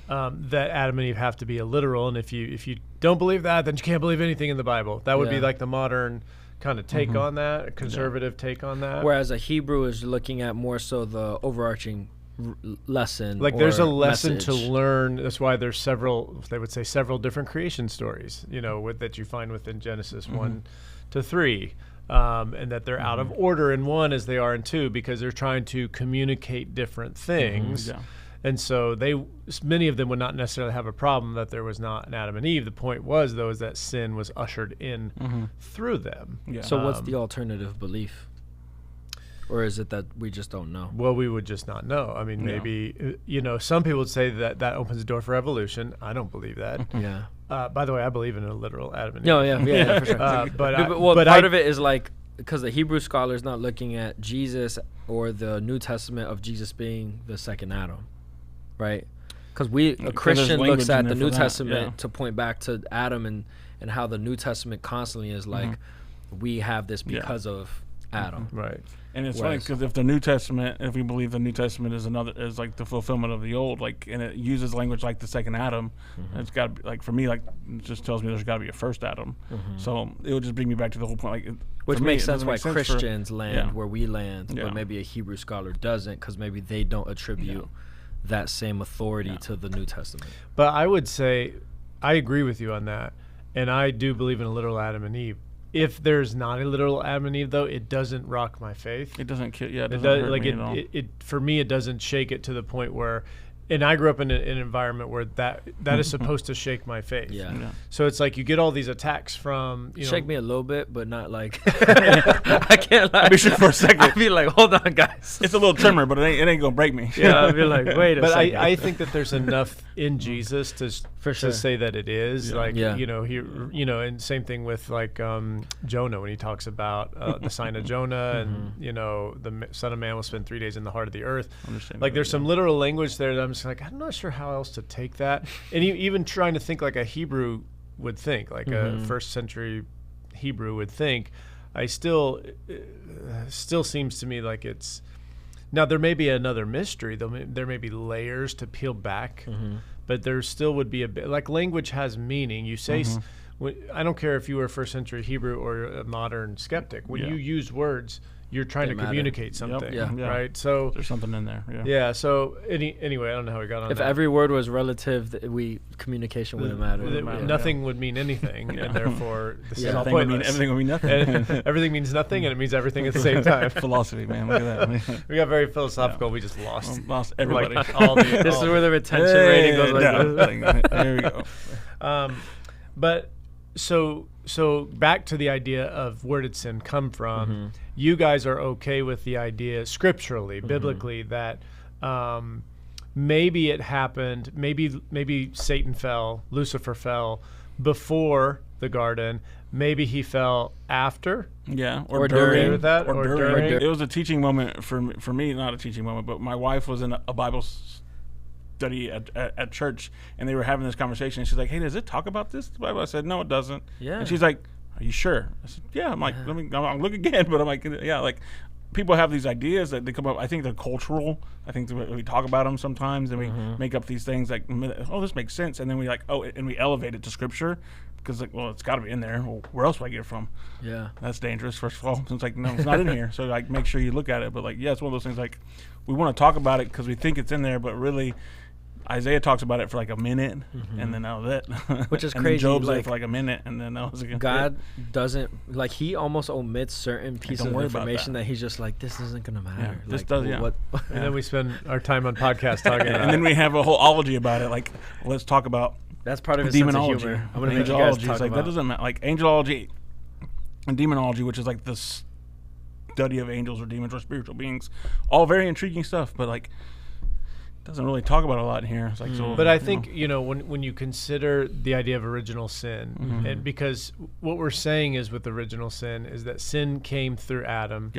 That Adam and Eve have to be a literal, and if you don't believe that, then you can't believe anything in the Bible. That would be like the modern kind of take on that, a conservative take on that. Whereas a Hebrew is looking at more so the overarching lesson. Like there's a lesson to learn. That's why there's several different creation stories, that you find within Genesis 1 to 3. And that they're out of order in 1 as they are in 2 because they're trying to communicate different things. And so many of them would not necessarily have a problem that there was not an Adam and Eve. The point was, though, is that sin was ushered in through them. So what's the alternative belief? Or is it that we just don't know? Well, we would just not know. I mean, maybe, some people would say that opens the door for evolution. I don't believe that. By the way, I believe in a literal Adam and Eve. Yeah, for sure. But part of it is like, because the Hebrew scholar is not looking at Jesus or the New Testament of Jesus being the second Adam, right? Because a Christian looks at the New Testament to point back to Adam and how the New Testament constantly is like, we have this because of Adam. Right. And it's funny because if we believe the New Testament is like the fulfillment of the Old, like, and it uses language like the second Adam, it's got to be, like, for me, like, it just tells me there's got to be a first Adam. So it would just bring me back to the whole point, like, which makes sense why Christians land where we land, but maybe a Hebrew scholar doesn't, because maybe they don't attribute that same authority to the New Testament. But I would say I agree with you on that, and I do believe in a literal Adam and Eve. If there's not a literal Adam and Eve, though, it doesn't rock my faith. It doesn't kill. Yeah, it doesn't hurt me at all. For me, it doesn't shake it to the point where. And I grew up in an environment where that is supposed to shake my faith. So it's like you get all these attacks from. Shake me a little bit, but not like. I can't lie. I'll be shook for a second. I'd be like, hold on, guys. It's a little tremor, but it ain't gonna break me. I'd be like, wait a second. But I think that there's enough in Jesus to say that it is and same thing with like Jonah when he talks about the sign of Jonah and the Son of Man will spend 3 days in the heart of the earth. Like there's some literal language there that I'm just like, I'm not sure how else to take that. And even trying to think like a Hebrew would think, like a first century Hebrew would think, still seems to me like it's. Now there may be another mystery. There may be layers to peel back, but there still would be a bit. Like language has meaning. You say, I don't care if you were a first century Hebrew or a modern skeptic. When you use words, you're trying to communicate something, right? So there's something in there. So anyway, I don't know how we got on. If every word was relative, communication wouldn't matter. Nothing would mean anything, and therefore this is all everything pointless. Everything would mean nothing. Everything means nothing, and it means everything at the same time. Philosophy, man. Look at that. We got very philosophical. We just lost everybody. Like, this is where the retention rating goes like this. There we go. But so back to the idea of where did sin come from? You guys are okay with the idea scripturally, biblically, that maybe it happened, maybe Satan fell, Lucifer fell before the garden, maybe he fell after. Or during. Or during. It was a teaching moment for me, not a teaching moment, but my wife was in a Bible study at church, and they were having this conversation, and she's like, hey, does it talk about this in the Bible? I said, no, it doesn't. And she's like, are you sure? I said, yeah. I'm like, I'll look again, but I'm like, like people have these ideas that they come up. I think they're cultural. I think we talk about them sometimes, and we make up these things like, oh, this makes sense, and then we like, and we elevate it to scripture because like, well, it's got to be in there. Well, where else would I get it from? That's dangerous. First of all, it's like, no, it's not in here. So like, make sure you look at it. But like, it's one of those things like we want to talk about it because we think it's in there, but really. Isaiah talks about it for like a minute, and then that was it. Which is and crazy. Job's like for like a minute, and then that was again. God doesn't like he almost omits certain pieces of information that he's just like, this isn't gonna matter. This does, What? And then we spend our time on podcasts talking about it. And then we have a whole ology about it. Like, let's talk about that's part of his demonology. Sense of humor. I'm gonna make you guys talk like about. That doesn't matter. Like angelology and demonology, which is like this study of angels or demons or spiritual beings. All very intriguing stuff, but like doesn't really talk about it a lot in here. It's like, so, but I think, when you consider the idea of original sin, and because what we're saying is with original sin is that sin came through Adam,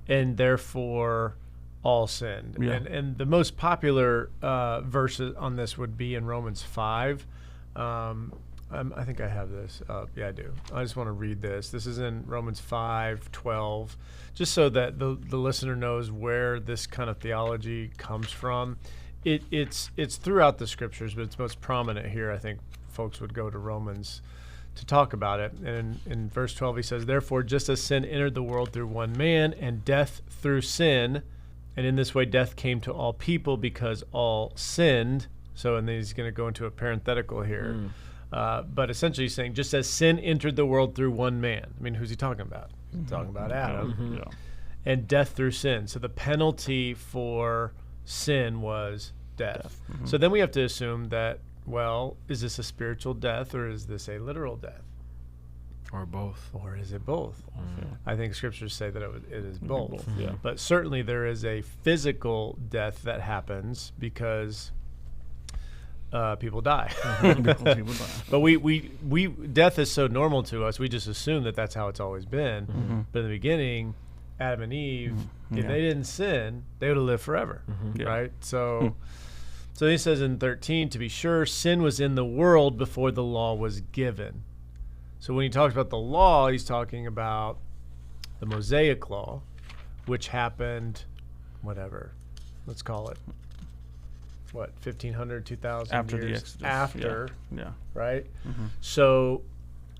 and therefore all sinned. Yeah. And the most popular verse on this would be in Romans 5. I think I have this. Yeah, I do. I just want to read this. This is in Romans 5:12, just so that the listener knows where this kind of theology comes from. It's throughout the scriptures, but it's most prominent here. I think folks would go to Romans to talk about it. And in verse 12, he says, "Therefore, just as sin entered the world through one man, and death through sin, and in this way death came to all people because all sinned." So, and then he's going to go into a parenthetical here. But essentially he's saying, just as sin entered the world through one man. I mean, who's he talking about? He's talking about Adam. Yeah. And death through sin. So the penalty for sin was death. So then we have to assume that, well, is this a spiritual death or is this a literal death? Or both. Or is it both? I think scriptures say that it is both. Yeah. But certainly there is a physical death that happens because people die. But we death is so normal to us, we just assume that that's how it's always been. But in the beginning, Adam and Eve, if they didn't sin, they would have lived forever, right? So he says in 13, to be sure, sin was in the world before the law was given. So when he talks about the law, he's talking about the Mosaic law, which happened, whatever, let's call it, 1,500, 2,000 after years the Exodus. after, Yeah. right? So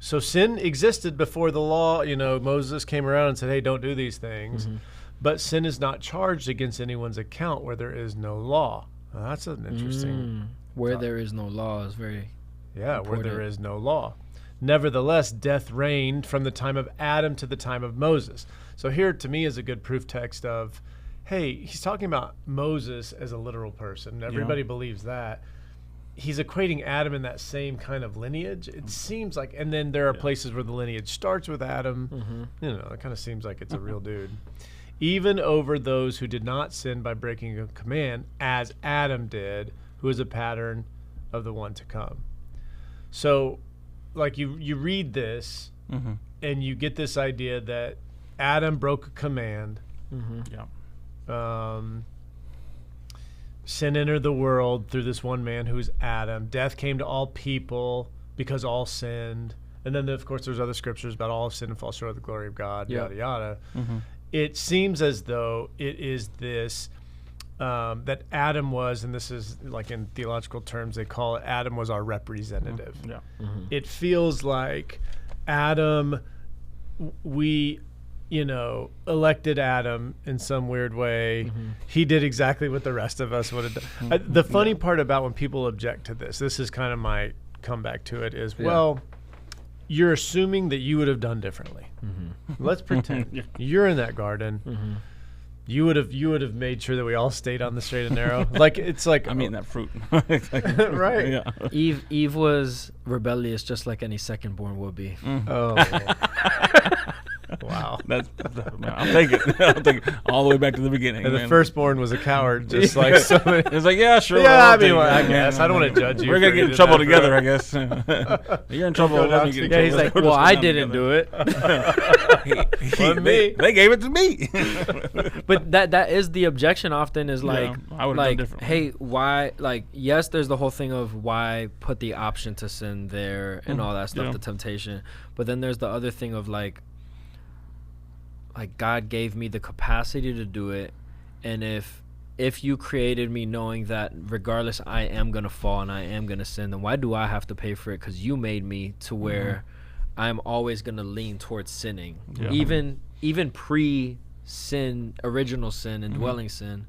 sin existed before the law. Moses came around and said, hey, don't do these things. But sin is not charged against anyone's account where there is no law. Well, that's an interesting Where there is no law is very important. Where there is no law. Nevertheless, death reigned from the time of Adam to the time of Moses. So here, to me, is a good proof text of, hey, he's talking about Moses as a literal person. Everybody believes that. He's equating Adam in that same kind of lineage. It seems like, and then there are places where the lineage starts with Adam. It kind of seems like it's a real dude. Even over those who did not sin by breaking a command, as Adam did, who is a pattern of the one to come. So, like you read this, and you get this idea that Adam broke a command. Sin entered the world through this one man who's Adam. Death came to all people because all sinned. And then, of course, there's other scriptures about all sin and fall short of the glory of God, yada, yada. It seems as though it is this, that Adam was, and this is like in theological terms, they call it Adam was our representative. It feels like Adam, we elected Adam in some weird way. He did exactly what the rest of us would have done. The funny part about when people object to this is kind of my comeback to it is, well, you're assuming that you would have done differently. Let's pretend you're in that garden. You would have made sure that we all stayed on the straight and narrow. Like it's like I'm eating that fruit. Right. Yeah. Eve was rebellious just like any second-born would be. Oh. Wow. I'll take it. I'll take it all the way back to the beginning. And the firstborn was a coward, just like so many. It's like, yeah, sure. Yeah, I mean, I guess. I don't want to judge you. We're going to get in trouble together, I guess. You're in trouble. Let me get in trouble. He's like, well, I didn't do it. They gave it to me. But that is the objection often is like, I would have done differently. Hey, why, like, yes, there's the whole thing of why put the option to sin there and all that stuff, the temptation. But then there's the other thing of like God gave me the capacity to do it, and if you created me knowing that regardless I am going to fall and I am going to sin, then why do I have to pay for it? Because you made me to where I'm always going to lean towards sinning. Even pre-sin, original sin, and dwelling sin.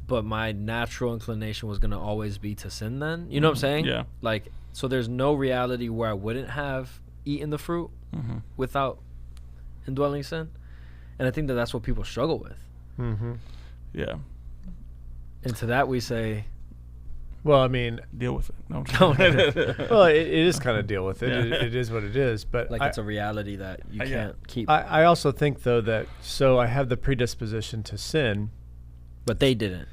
But my natural inclination was going to always be to sin then. You know what I'm saying? Yeah. Like, so there's no reality where I wouldn't have eaten the fruit without indwelling sin. And I think that's what people struggle with. Yeah. And to that we say, Well, I mean, deal with it. No, well, it is kind of deal with it. It is what it is. But Like it's a reality that you can't keep. I also think, though, that so I have the predisposition to sin. But they didn't.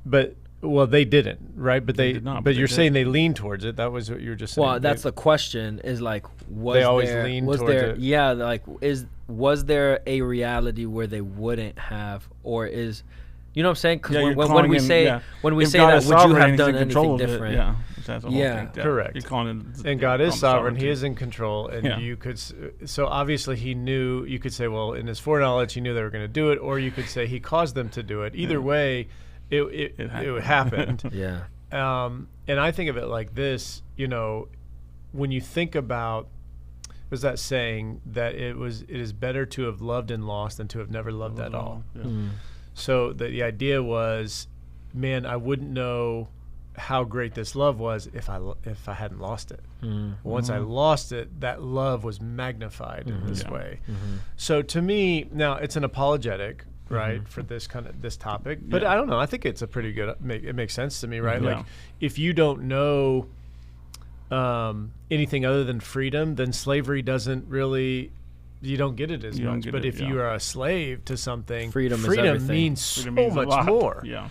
But, well, they didn't, right? But They did not, but but you're they saying they lean towards it. That was what you were just saying. Well, that's the question is like, was They always there, lean was towards there, it. yeah, like, was there a reality where they wouldn't have, or is, you know what I'm saying? Because when we say that, would you have done anything different? Yeah, that's the whole Yeah. thing. Correct. You're calling it, And God is sovereign. He is in control. And Yeah. you could, so obviously he knew, you could say, well, in his foreknowledge, he knew they were going to do it. Or you could say he caused them to do it. Either way, it happened. Yeah. And I think of it like this, you know, when you think about, was that saying that it is better to have loved and lost than to have never loved at all. Yeah. So the idea was, man, I wouldn't know how great this love was if I hadn't lost it. Once I lost it, that love was magnified in this way. So to me, now it's an apologetic, right, for this topic. But I don't know. I think it's a pretty good. It makes sense to me, right? Yeah. Like if you don't know anything other than freedom, then slavery doesn't really. You don't get it as You don't much. get But it, if yeah. you are a slave to something, Freedom is everything. means Freedom so means a much lot. more. Yeah.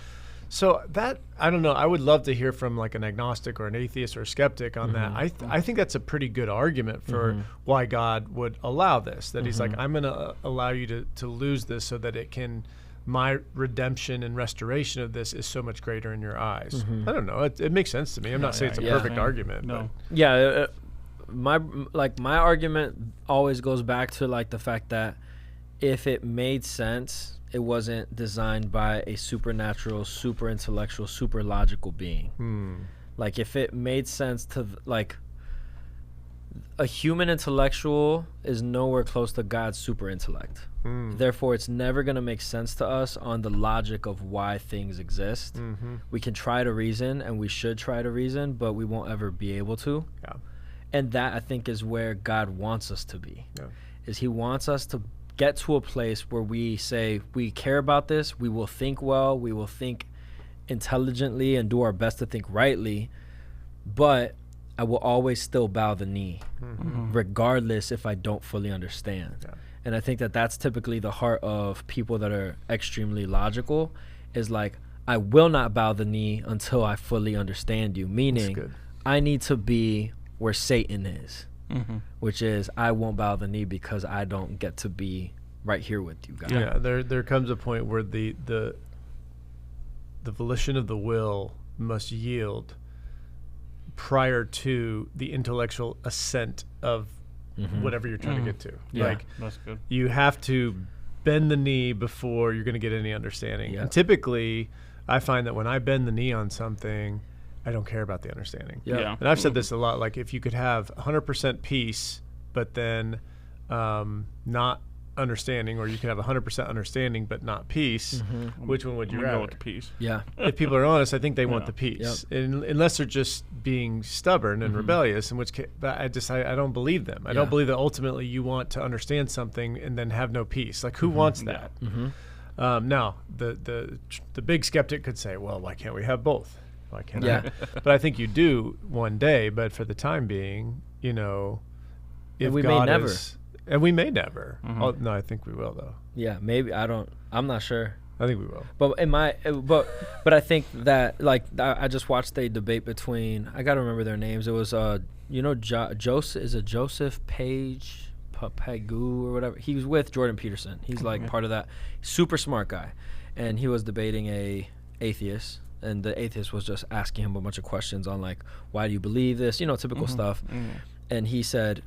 So that, I don't know, I would love to hear from like an agnostic or an atheist or a skeptic on that. I think that's a pretty good argument for why God would allow this, that he's like, I'm going to allow you to lose this so that my redemption and restoration of this is so much greater in your eyes. I don't know. It makes sense to me. I'm not saying it's a perfect argument. No. Yeah. My argument always goes back to like the fact that if it made sense, it wasn't designed by a supernatural, super intellectual, super logical being. Like if it made sense to like a human intellectual is nowhere close to God's super intellect. Therefore, it's never going to make sense to us on the logic of why things exist. We can try to reason, and we should try to reason, but we won't ever be able to. Yeah. And that, I think, is where God wants us to be. Yeah. Is he wants us to get to a place where we say, we care about this, we will think well, we will think intelligently and do our best to think rightly, but I will always still bow the knee, regardless if I don't fully understand. Yeah. And I think that that's typically the heart of people that are extremely logical, is like, I will not bow the knee until I fully understand you, meaning I need to be where Satan is, which is I won't bow the knee because I don't get to be right here with you guys. Yeah, there comes a point where the volition of the will must yield prior to the intellectual assent of whatever you're trying to get to. Yeah, Like that's good. you have to bend the knee before you're going to get any understanding. Yeah. And typically, I find that when I bend the knee on something, I don't care about the understanding. Yeah. And I've said this a lot, like if you could have 100% peace, but then not understanding, or you could have 100% understanding, but not peace, which one would you I'm gonna rather? go with the peace. Yeah. If people are honest, I think they want Yeah. the peace, unless they're just being stubborn and rebellious, in which case, but I don't believe them. I don't believe that ultimately you want to understand something and then have no peace. Like who wants that? Now, the big skeptic could say, well, why can't we have both? Why can't I? But I think you do one day. But for the time being, you know, if And we God may never. And we may never. Oh, no, I think we will though. Yeah, maybe. I'm not sure. I think we will. But I think that, like, I just watched a debate between, I got to remember their names. It was, Joseph Page, Pagu or whatever. He was with Jordan Peterson. He's like part of that. Super smart guy. And he was debating a atheist. And the atheist was just asking him a bunch of questions on, like, why do you believe this? You know, typical stuff. And he said,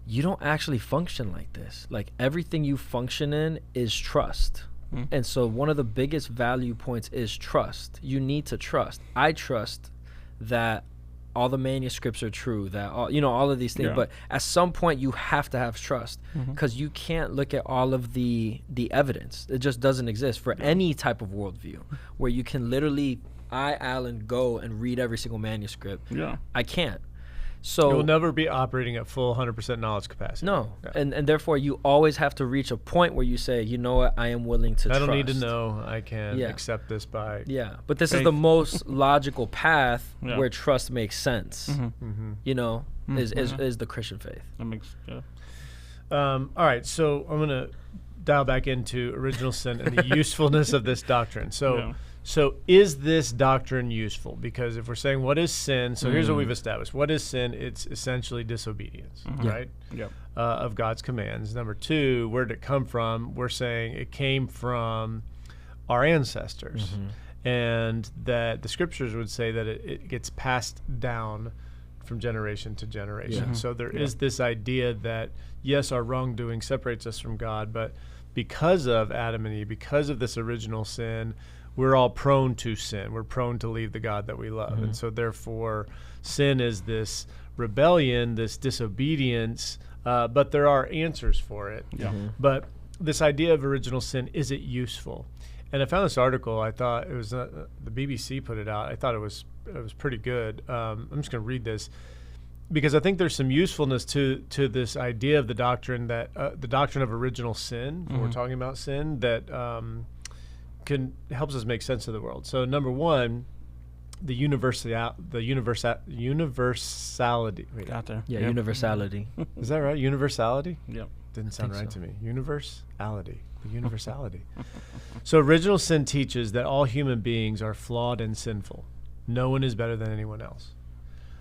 you don't actually function like this. Like, everything you function in is trust. And so one of the biggest value points is trust. You need to trust. I trust that all the manuscripts are true, that all of these things. But at some point you have to have trust, because you can't look at all of the evidence. It just doesn't exist for any type of worldview where you can literally, Allan, go and read every single manuscript. I can't. So you will never be operating at full 100% knowledge capacity. No, Yeah. and therefore you always have to reach a point where you say, you know what, I am willing to I trust. don't need to know. I can Yeah. accept this by. Yeah, but this is Faith. the most logical path Yeah. where trust makes sense. Mm-hmm. You know, is Mhm. the Christian faith. That makes All right, so I'm gonna dial back into original sin and the usefulness of this doctrine. So. Yeah. So is this doctrine useful? Because if we're saying what is sin, so here's what we've established. What is sin? It's essentially disobedience, right? Yep. Of God's commands. Number two, where did it come from? We're saying it came from our ancestors. And that the scriptures would say that it gets passed down from generation to generation. So there is this idea that, yes, our wrongdoing separates us from God, but because of Adam and Eve, because of this original sin, we're all prone to sin. We're prone to leave the God that we love. And so therefore, sin is this rebellion, this disobedience, but there are answers for it. Yeah. But this idea of original sin, is it useful? And I found this article. I thought it was the BBC put it out. I thought it was pretty good. I'm just going to read this because I think there's some usefulness to this idea of the doctrine that the doctrine of original sin. When we're talking about sin, that helps us make sense of the world. So number one, the universality. Wait, Got there. Yeah, Yep. universality. is that right? Universality? Yep. Didn't sound think right so. to me. Universality. The universality. So original sin teaches that all human beings are flawed and sinful. No one is better than anyone else.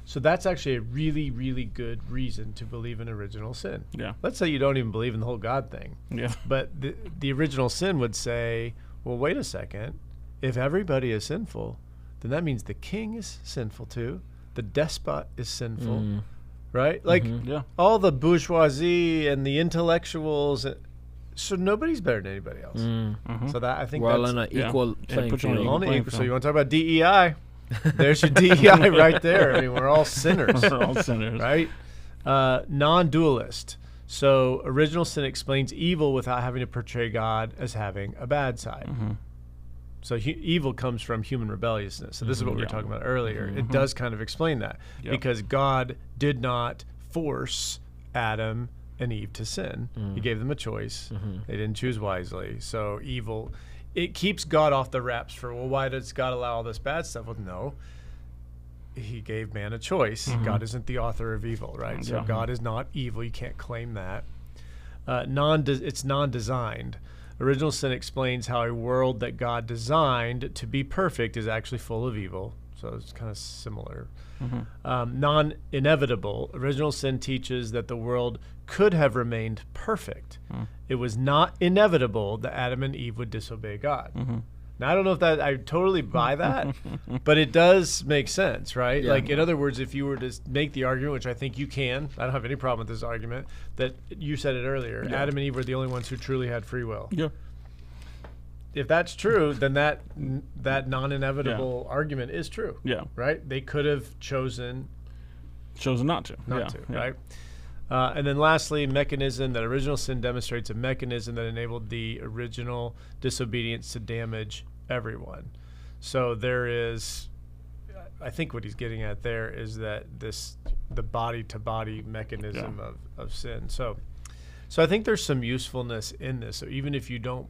So that's actually a really, really good reason to believe in original sin. Yeah. Let's say you don't even believe in the whole God thing. Yeah. But the original sin would say, well, wait a second. If everybody is sinful, then that means the king is sinful too. The despot is sinful, right? Like Yeah. all the bourgeoisie and the intellectuals. So nobody's better than anybody else. So that I think We're all that's on an yeah. equal Yeah, playing put you on field. an only playing equal. So field. you want to talk about DEI? There's your DEI right there. I mean, we're all sinners, We're all sinners. right? Non-dualist. So original sin explains evil without having to portray God as having a bad side. So evil comes from human rebelliousness. So this is what we were talking about earlier. It does kind of explain that because God did not force Adam and Eve to sin. He gave them a choice. They didn't choose wisely. So evil, it keeps God off the wraps for, well, why does God allow all this bad stuff? Well, no. He gave man a choice. God isn't the author of evil, right? So God is not evil. You can't claim that. It's non-designed. Original sin explains how a world that God designed to be perfect is actually full of evil. So it's kind of similar. Non-inevitable. Original sin teaches that the world could have remained perfect. It was not inevitable that Adam and Eve would disobey God. Now, I don't know if that I totally buy that, but it does make sense, right? Yeah. Like, in other words, if you were to make the argument, which I think you can, I don't have any problem with this argument, that you said it earlier, Adam and Eve were the only ones who truly had free will. Yeah. If that's true, then that non-inevitable argument is true, Yeah. right? They could have chosen Chosen not to. not to, right? And then lastly, mechanism, that original sin demonstrates a mechanism that enabled the original disobedience to damage everyone. So there is, I think what he's getting at there is that the body-to-body mechanism of sin. So I think there's some usefulness in this. So even if you don't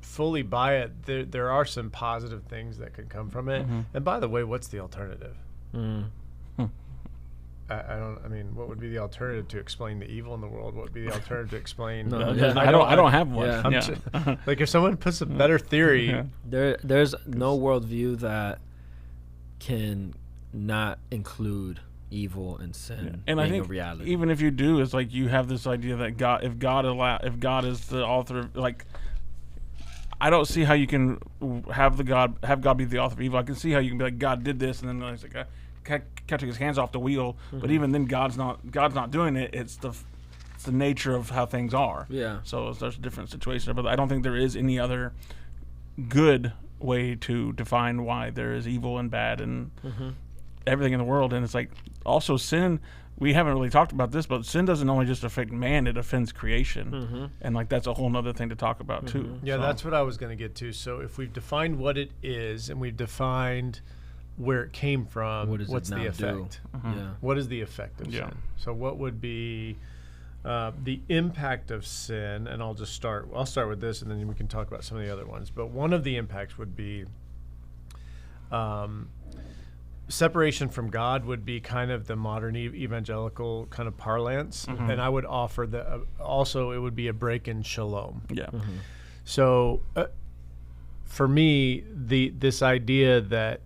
fully buy it, there are some positive things that can come from it. And by the way, what's the alternative? I mean, what would be the alternative to explain the evil in the world? What would be the alternative to explain? I don't have one. Yeah. Like if someone puts a better theory, There's no worldview that can not include evil and sin And being I think a reality. even if you do, it's like you have this idea that if God is the author of, like, I don't see how you can have God be the author of evil. I can see how you can be like, God did this, and then it's like catching his hands off the wheel. But even then, God's not doing it. It's the nature of how things are. Yeah. So there's a different situation, but I don't think there is any other good way to define why there is evil and bad and everything in the world. And it's like also sin. We haven't really talked about this, but sin doesn't only just affect man; it offends creation, and like that's a whole other thing to talk about too. yeah, So, that's what I was going to get to. So if we've defined what it is and we've defined where it came from, what's the now effect? Yeah. What is the effect of sin? So what would be the impact of sin? And I'll start with this, and then we can talk about some of the other ones. But one of the impacts would be separation from God would be kind of the modern evangelical kind of parlance. And I would offer that also it would be a break in shalom. Yeah. So for me, this idea that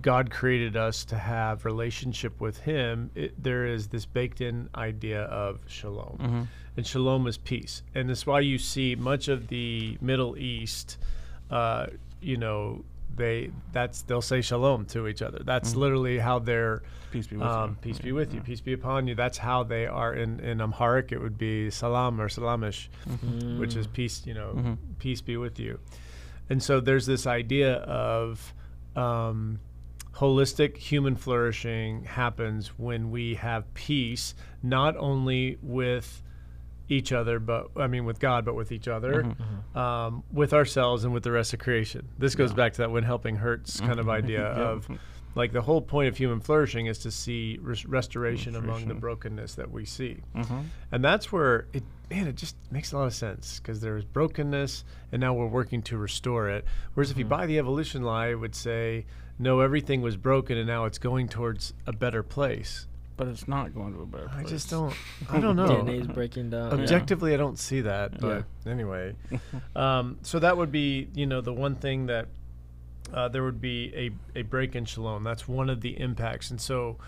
God created us to have relationship with him, there is this baked in idea of shalom. And shalom is peace. And that's why you see much of the Middle East, they'll say shalom to each other. That's literally how they're Peace be with you. Peace be with you. Peace be upon you. That's how they are in Amharic. It would be salam or salamish, which is peace. Peace be with you. And so there's this idea of holistic human flourishing happens when we have peace, not only with each other, with God, but with each other, with ourselves and with the rest of creation. This goes back to that when helping hurts kind of idea of like the whole point of human flourishing is to see restoration among the brokenness that we see. And that's where it just makes a lot of sense, because there's brokenness and now we're working to restore it. Whereas if you buy the evolution lie, it would say, no, everything was broken and now it's going towards a better place. But it's not going to a better place. I don't know. DNA's breaking down. Objectively, I don't see that. But anyway, so that would be, the one thing that there would be a break in shalom. That's one of the impacts. And so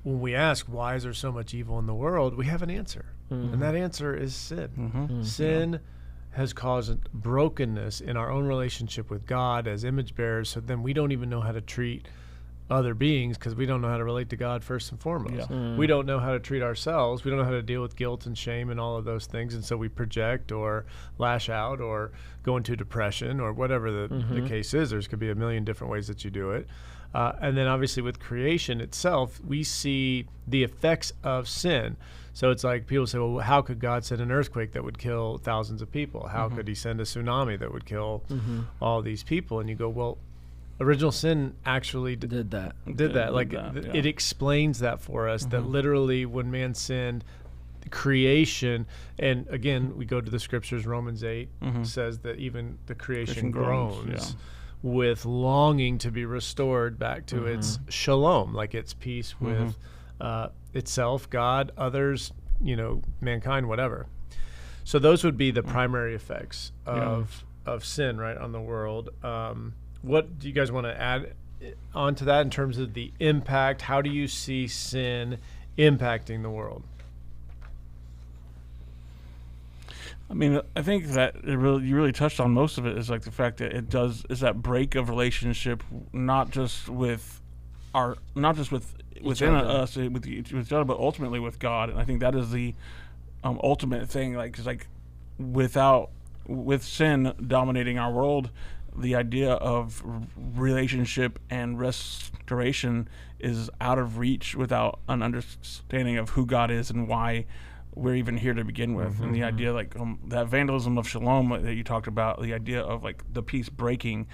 when we ask, why is there so much evil in the world, we have an answer. And that answer is sin. Sin has caused brokenness in our own relationship with God as image bearers. So then we don't even know how to treat other beings, because we don't know how to relate to God first and foremost. We don't know how to treat ourselves. We don't know how to deal with guilt and shame and all of those things. And so we project or lash out or go into depression or whatever the case is. There's could be a million different ways that you do it. And then obviously with creation itself, we see the effects of sin. So it's like people say, well, how could God send an earthquake that would kill thousands of people? How could he send a tsunami that would kill all these people? And you go, well, original sin actually did that. It explains that for us, that literally when man sinned, creation, and again, we go to the scriptures, Romans 8 says that even the creation groans with longing to be restored back to its shalom, like its peace with itself, God, others, mankind, whatever. So those would be the primary effects of sin, right, on the world. What do you guys want to add on to that in terms of the impact? How do you see sin impacting the world? I mean, I think that you really touched on most of it, is like the fact that is that break of relationship, not just with within us, with each other, but ultimately with God. And I think that is the ultimate thing. Like, 'cause like with sin dominating our world, the idea of relationship and restoration is out of reach without an understanding of who God is and why we're even here to begin with. And the idea that vandalism of shalom that you talked about, the idea of like the peace breaking,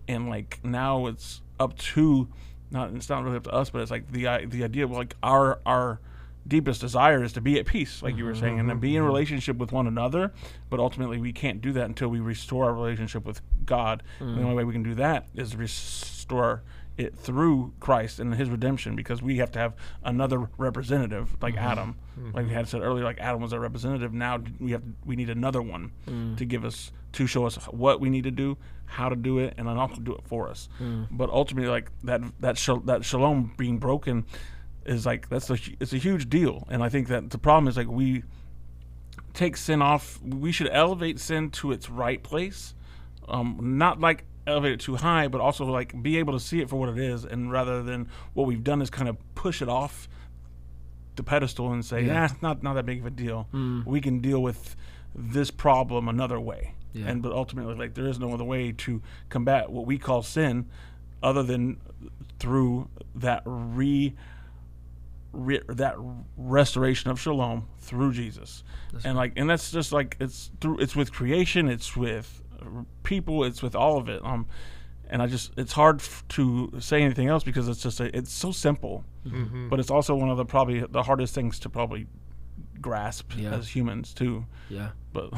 and like now it's up to it's not really up to us, but it's like the idea of like our deepest desire is to be at peace, like you were saying, and then be in relationship with one another. But ultimately, we can't do that until we restore our relationship with God. The only way we can do that is restore it through Christ and his redemption, because we have to have another representative, like Adam. Like we had said earlier, like Adam was our representative. Now we need another one to show us what we need to do, how to do it, and then also do it for us. But ultimately, like that shalom being broken is like it's a huge deal. And I think that the problem is like we take sin off. We should elevate sin to its right place, not like elevate it too high, but also like be able to see it for what it is. And rather than what we've done is kind of push it off the pedestal and say, it's not that big of a deal. We can deal with this problem another way. But ultimately, like there is no other way to combat what we call sin other than through that that restoration of shalom through Jesus. And that's just like it's with creation, it's with people, it's with all of it. And it's hard to say anything else because it's so simple, but it's also one of the the hardest things to probably grasp as humans too. Yeah. But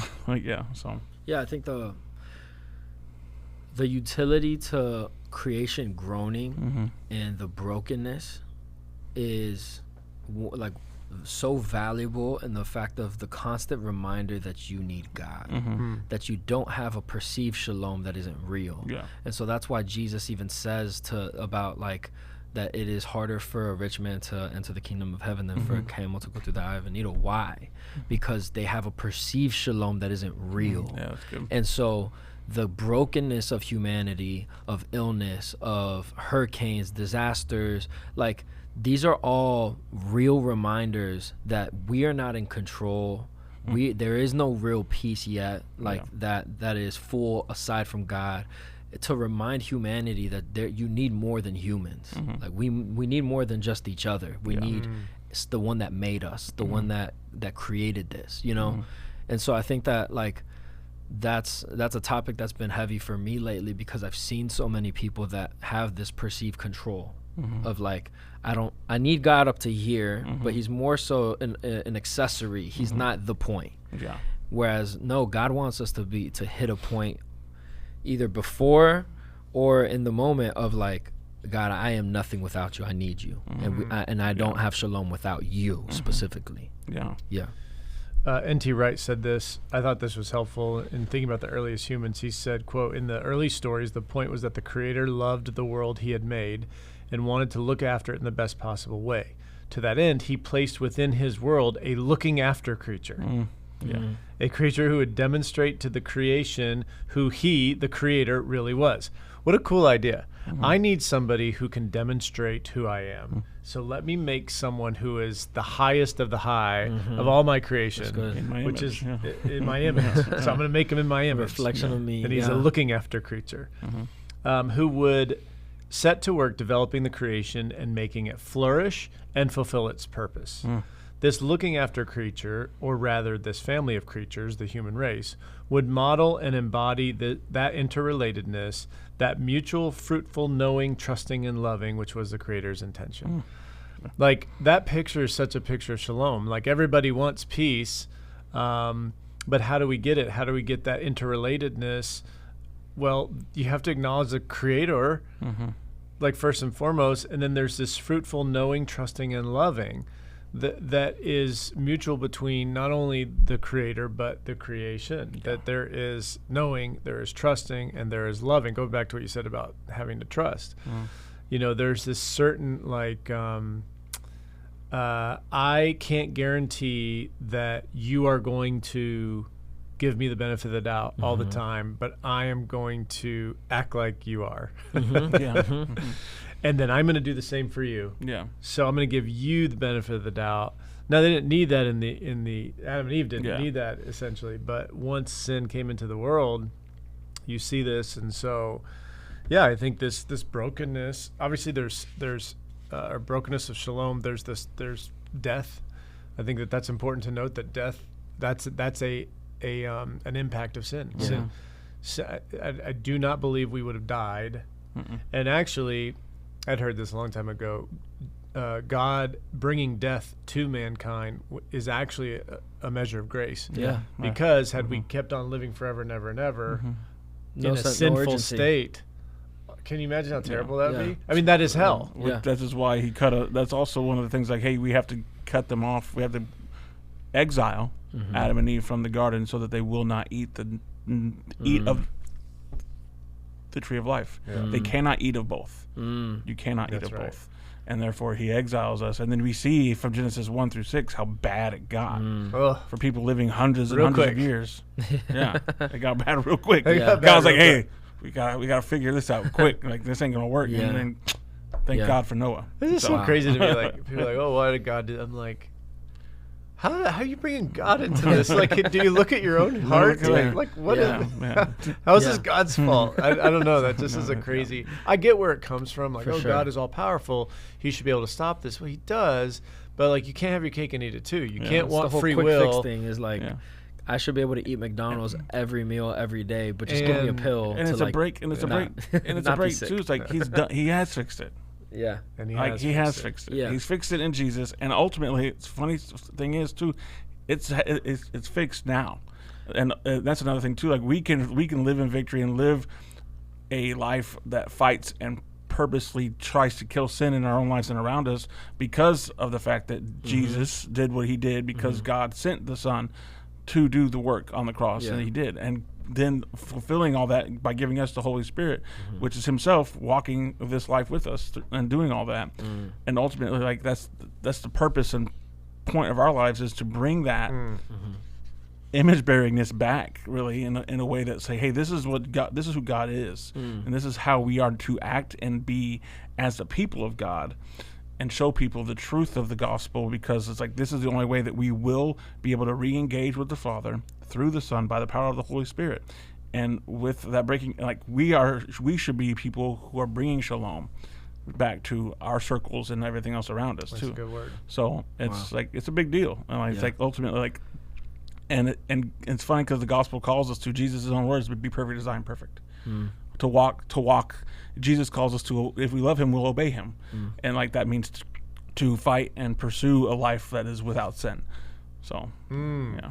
so. Yeah, I think the utility to creation groaning and the brokenness is like so valuable in the fact of the constant reminder that you need God, that you don't have a perceived shalom that isn't real. Yeah. And so that's why Jesus even says about like that it is harder for a rich man to enter the kingdom of heaven than for a camel to go through the eye of a needle. Why? Because they have a perceived shalom that isn't real. Yeah, that's good. And so the brokenness of humanity, of illness, of hurricanes, disasters, like these are all real reminders that we are not in control. There is no real peace yet, that is full aside from God. To remind humanity that you need more than humans. Like we need more than just each other. We need the one that made us, the one that created this, you know. And so I think that like that's a topic that's been heavy for me lately because I've seen so many people that have this perceived control of like I need God up to here, but he's more so an accessory. He's not the point. Yeah. Whereas no, God wants us to hit a point either before or in the moment of like, God, I am nothing without you. I need you, and I don't have shalom without you specifically. Yeah. Yeah. N.T. Wright said this. I thought this was helpful in thinking about the earliest humans. He said, quote, "In the early stories, the point was that the Creator loved the world he had made and wanted to look after it in the best possible way. To that end, he placed within his world a looking after creature. A creature who would demonstrate to the creation who he, the Creator, really was." What a cool idea. I need somebody who can demonstrate who I am. So let me make someone who is the highest of the high of all my creation, which is in my image. So I'm going to make him in my image. Reflection of me. And he's a looking after creature who would set to work developing the creation and making it flourish and fulfill its purpose. This looking after creature, or rather this family of creatures, the human race, would model and embody that interrelatedness, that mutual, fruitful knowing, trusting, and loving, which was the Creator's intention. Like, that picture is such a picture of shalom. Like, everybody wants peace, but how do we get it? How do we get that interrelatedness? Well, you have to acknowledge the Creator, like, first and foremost, and then there's this fruitful knowing, trusting, and loving that is mutual between not only the Creator but the creation. That there is knowing, there is trusting, and there is loving. Go back to what you said about having to trust. You know, there's this certain like I can't guarantee that you are going to give me the benefit of the doubt all the time, but I am going to act like you are. And then I'm going to do the same for you. Yeah. So I'm going to give you the benefit of the doubt. Now, they didn't need that in the Adam and Eve didn't need that essentially, but once sin came into the world, you see this, and so I think this brokenness. Obviously, there's a brokenness of shalom. There's death. I think that's important to note, that death that's an impact of sin. Sin. So I do not believe we would have died, and actually, I'd heard this a long time ago. God bringing death to mankind is actually a measure of grace. Yeah. Because had we kept on living forever and ever and ever in a sinful state, can you imagine how terrible that would be? I mean, that is hell. That is why he that's also one of the things, like, hey, we have to cut them off. We have to exile Adam and Eve from the garden so that they will not eat of the tree of life. They cannot eat of both. You cannot eat of both. And therefore he exiles us. And then we see from Genesis 1 through 6 how bad it got for people living hundreds and hundreds of years. It got bad real quick. God was like, hey, we gotta figure this out quick. Like, this ain't gonna work. And then thank God for Noah. This is so crazy to me. Like, people are like, oh, why did God do that? I'm like, how are you bringing God into this? Like, do you look at your own heart? Like what? How is this God's fault? I don't know. That just is a crazy. I get where it comes from. Like, God is all powerful. He should be able to stop this. Well, he does. But like, you can't have your cake and eat it too. You can't want the whole free quick will. Fix thing is like, I should be able to eat McDonald's every meal every day, but just give me a pill. And it's a break. And it's a break. And it's a break too. It's like he's done. He has fixed it. Yeah. And he has fixed it. Yeah. He's fixed it in Jesus. And ultimately, it's funny thing is too, it's fixed now. And that's another thing too. Like we can live in victory and live a life that fights and purposely tries to kill sin in our own lives and around us because of the fact that Jesus did what he did, because God sent the Son to do the work on the cross, and he did. And then fulfilling all that by giving us the Holy Spirit, which is himself walking this life with us and doing all that. And ultimately, like that's the purpose and point of our lives, is to bring that image bearingness back, really, in a way that say, hey, this is what God, this is who God is, and this is how we are to act and be as the people of God, and show people the truth of the gospel, because it's like this is the only way that we will be able to re-engage with the Father through the Son by the power of the Holy Spirit. And with that breaking, like we should be people who are bringing shalom back to our circles and everything else around us. That's too. A good word. So it's like it's a big deal, and like, it's like ultimately like. And it's funny because the gospel calls us to Jesus' own words, but be perfect as I am perfect. To walk. Jesus calls us to, if we love him, we'll obey him. And like that means to fight and pursue a life that is without sin. So, yeah.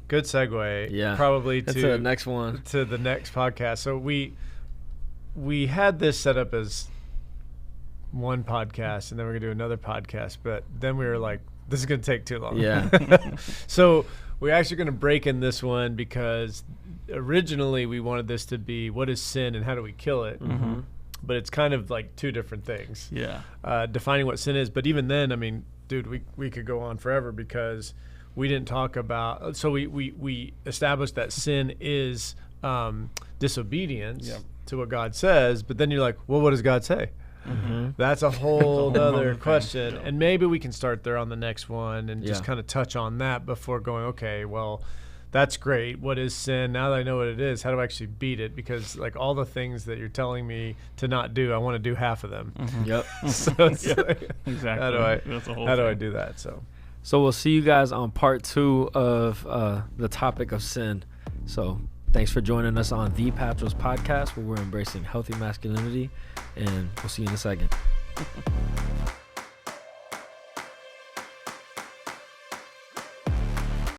Good segue. Yeah. Probably to the next one. To the next podcast. So we had this set up as one podcast, and then we're going to do another podcast. But then we were like, this is going to take too long. Yeah. So we're actually going to break in this one, because originally we wanted this to be what is sin and how do we kill it. But it's kind of like two different things. Yeah. Defining what sin is. But even then, I mean, dude, we could go on forever, because we didn't talk about. So we established that sin is disobedience to what God says. But then you're like, well, what does God say? That's a whole other question. Yeah. And maybe we can start there on the next one and just kind of touch on that before going, okay, well, that's great. What is sin? Now that I know what it is, how do I actually beat it? Because like all the things that you're telling me to not do, I want to do half of them. Yep. So it's like, exactly. How do I do that? So we'll see you guys on part 2 of the topic of sin. So thanks for joining us on the Patros Podcast, where we're embracing healthy masculinity, and we'll see you in a second.